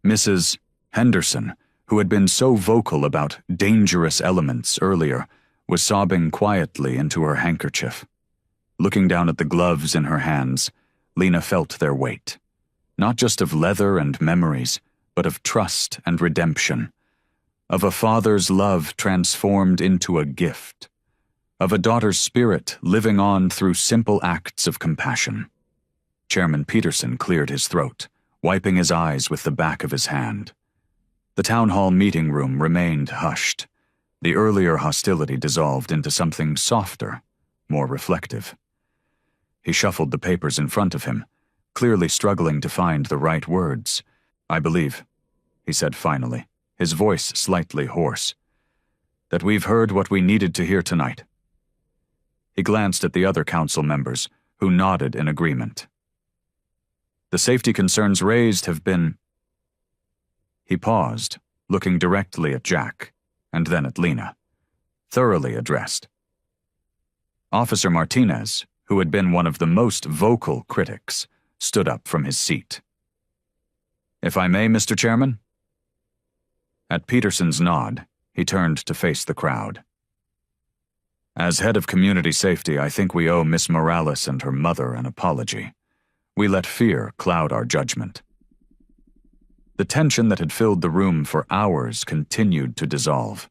S1: Mrs. Henderson, who had been so vocal about dangerous elements earlier, was sobbing quietly into her handkerchief. Looking down at the gloves in her hands, Lena felt their weight, not just of leather and memories, but of trust and redemption, of a father's love transformed into a gift, of a daughter's spirit living on through simple acts of compassion. Chairman Peterson cleared his throat, wiping his eyes with the back of his hand. The town hall meeting room remained hushed. The earlier hostility dissolved into something softer, more reflective. He shuffled the papers in front of him, clearly struggling to find the right words. "I believe," he said finally, his voice slightly hoarse, "that we've heard what we needed to hear tonight." He glanced at the other council members, who nodded in agreement. "The safety concerns raised have been—" He paused, looking directly at Jack, and then at Lena. Thoroughly addressed. Officer Martinez, who had been one of the most vocal critics, stood up from his seat. "If I may, Mr. Chairman?" At Peterson's nod, he turned to face the crowd. "As head of community safety, I think we owe Miss Morales and her mother an apology. We let fear cloud our judgment." The tension that had filled the room for hours continued to dissolve.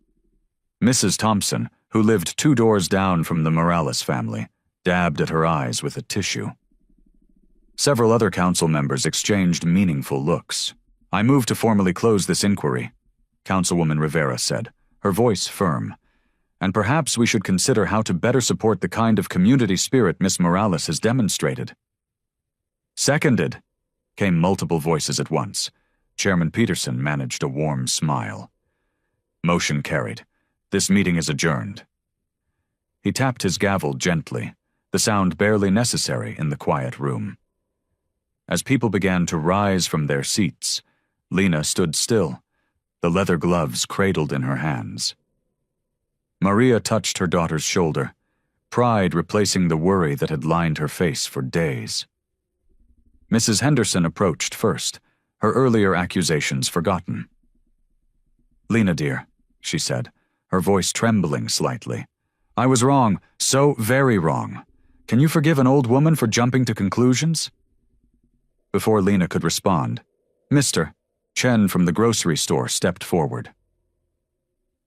S1: Mrs. Thompson, who lived 2 doors down from the Morales family, dabbed at her eyes with a tissue. Several other council members exchanged meaningful looks. "I move to formally close this inquiry," Councilwoman Rivera said, her voice firm. "And perhaps we should consider how to better support the kind of community spirit Miss Morales has demonstrated." "Seconded," came multiple voices at once. Chairman Peterson managed a warm smile. "Motion carried. This meeting is adjourned." He tapped his gavel gently, the sound barely necessary in the quiet room. As people began to rise from their seats, Lena stood still, the leather gloves cradled in her hands. Maria touched her daughter's shoulder, pride replacing the worry that had lined her face for days. Mrs. Henderson approached first, her earlier accusations forgotten. "Lena, dear," she said, her voice trembling slightly, "I was wrong, so very wrong. Can you forgive an old woman for jumping to conclusions?" Before Lena could respond, Mr. Chen from the grocery store stepped forward.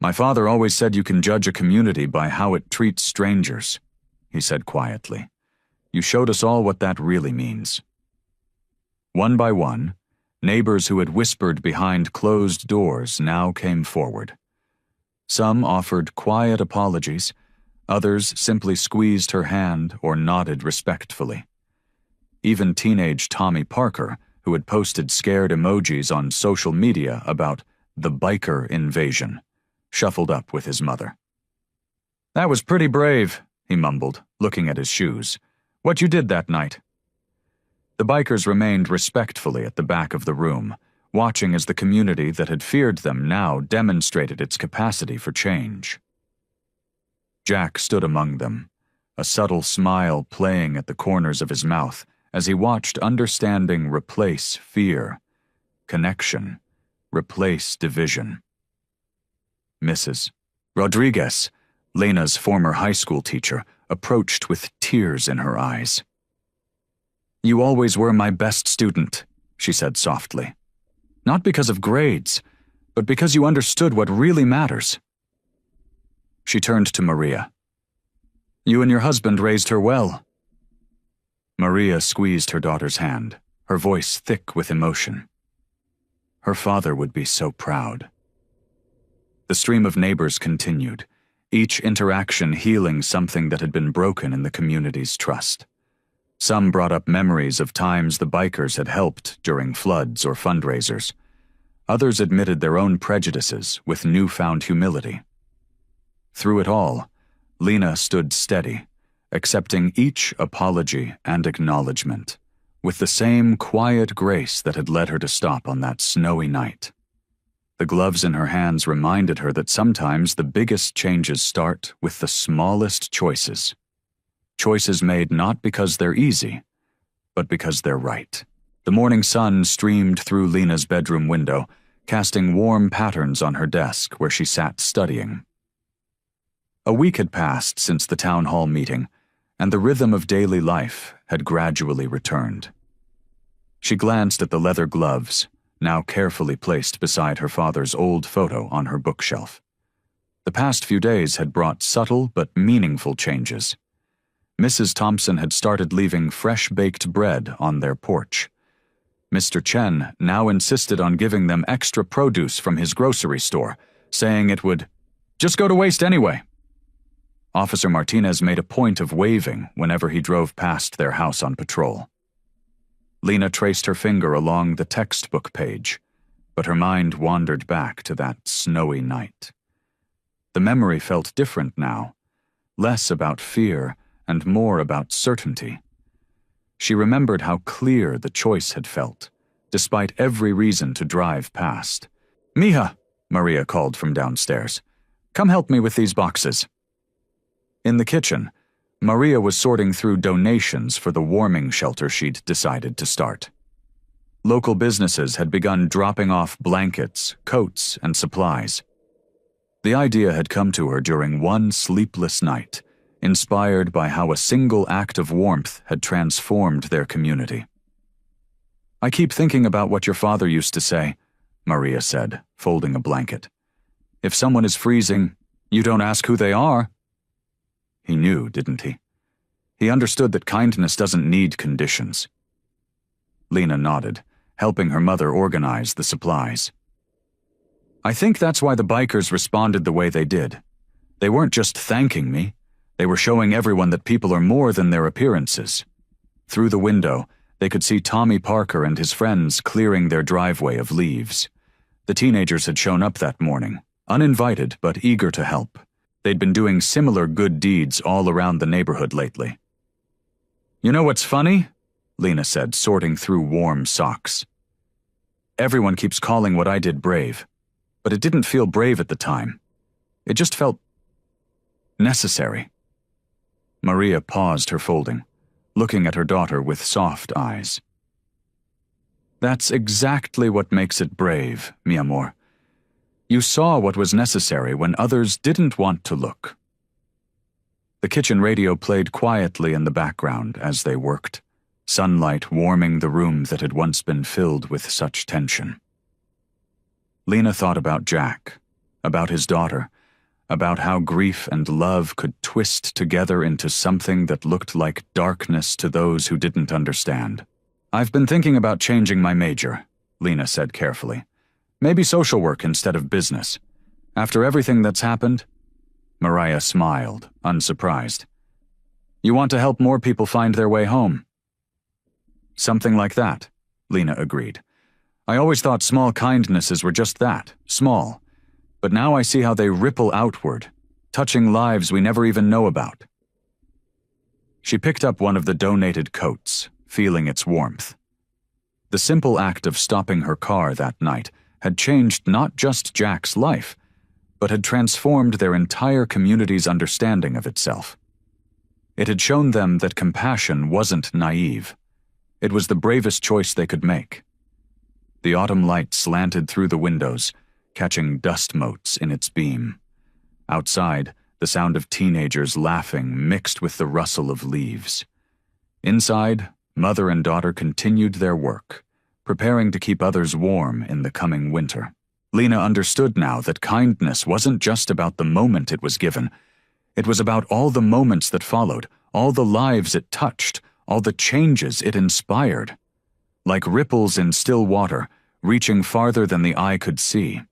S1: "My father always said you can judge a community by how it treats strangers," he said quietly. "You showed us all what that really means." One by one, neighbors who had whispered behind closed doors now came forward. Some offered quiet apologies, others simply squeezed her hand or nodded respectfully. Even teenage Tommy Parker, who had posted scared emojis on social media about the biker invasion, shuffled up with his mother. "That was pretty brave," he mumbled, looking at his shoes. "What you did that night." The bikers remained respectfully at the back of the room, watching as the community that had feared them now demonstrated its capacity for change. Jack stood among them, a subtle smile playing at the corners of his mouth as he watched understanding replace fear, connection replace division. Mrs. Rodriguez, Lena's former high school teacher, approached with tears in her eyes. "You always were my best student," she said softly. "Not because of grades, but because you understood what really matters." She turned to Maria. "You and your husband raised her well." Maria squeezed her daughter's hand, her voice thick with emotion. Her father would be so proud. The stream of neighbors continued, each interaction healing something that had been broken in the community's trust. Some brought up memories of times the bikers had helped during floods or fundraisers. Others admitted their own prejudices with newfound humility. Through it all, Lena stood steady, accepting each apology and acknowledgement, with the same quiet grace that had led her to stop on that snowy night. The gloves in her hands reminded her that sometimes the biggest changes start with the smallest choices. Choices made not because they're easy, but because they're right. The morning sun streamed through Lena's bedroom window, casting warm patterns on her desk where she sat studying. A week had passed since the town hall meeting, and the rhythm of daily life had gradually returned. She glanced at the leather gloves, now carefully placed beside her father's old photo on her bookshelf. The past few days had brought subtle but meaningful changes. Mrs. Thompson had started leaving fresh-baked bread on their porch. Mr. Chen now insisted on giving them extra produce from his grocery store, saying it would just go to waste anyway. Officer Martinez made a point of waving whenever he drove past their house on patrol. Lena traced her finger along the textbook page, but her mind wandered back to that snowy night. The memory felt different now, less about fear and more about certainty. She remembered how clear the choice had felt, despite every reason to drive past. "Mija," Maria called from downstairs. "Come help me with these boxes." In the kitchen, Maria was sorting through donations for the warming shelter she'd decided to start. Local businesses had begun dropping off blankets, coats, and supplies. The idea had come to her during one sleepless night, inspired by how a single act of warmth had transformed their community. "I keep thinking about what your father used to say," Maria said, folding a blanket. "If someone is freezing, you don't ask who they are." He knew, didn't he? He understood that kindness doesn't need conditions. Lena nodded, helping her mother organize the supplies. "I think that's why the bikers responded the way they did. They weren't just thanking me. They were showing everyone that people are more than their appearances." Through the window, they could see Tommy Parker and his friends clearing their driveway of leaves. The teenagers had shown up that morning, uninvited but eager to help. They'd been doing similar good deeds all around the neighborhood lately. "You know what's funny?" Lena said, sorting through warm socks. "Everyone keeps calling what I did brave, but it didn't feel brave at the time. It just felt necessary." Maria paused her folding, looking at her daughter with soft eyes. "That's exactly what makes it brave, mi amor. You saw what was necessary when others didn't want to look." The kitchen radio played quietly in the background as they worked, sunlight warming the room that had once been filled with such tension. Lena thought about Jack, about his daughter, about how grief and love could twist together into something that looked like darkness to those who didn't understand. "I've been thinking about changing my major," Lena said carefully. "Maybe social work instead of business. After everything that's happened." Maria smiled, unsurprised. "You want to help more people find their way home?" "Something like that," Lena agreed. "I always thought small kindnesses were just that, small. But now I see how they ripple outward, touching lives we never even know about." She picked up one of the donated coats, feeling its warmth. The simple act of stopping her car that night had changed not just Jack's life, but had transformed their entire community's understanding of itself. It had shown them that compassion wasn't naive. It was the bravest choice they could make. The autumn light slanted through the windows, catching dust motes in its beam. Outside, the sound of teenagers laughing mixed with the rustle of leaves. Inside, mother and daughter continued their work, preparing to keep others warm in the coming winter. Lena understood now that kindness wasn't just about the moment it was given. It was about all the moments that followed, all the lives it touched, all the changes it inspired. Like ripples in still water, reaching farther than the eye could see.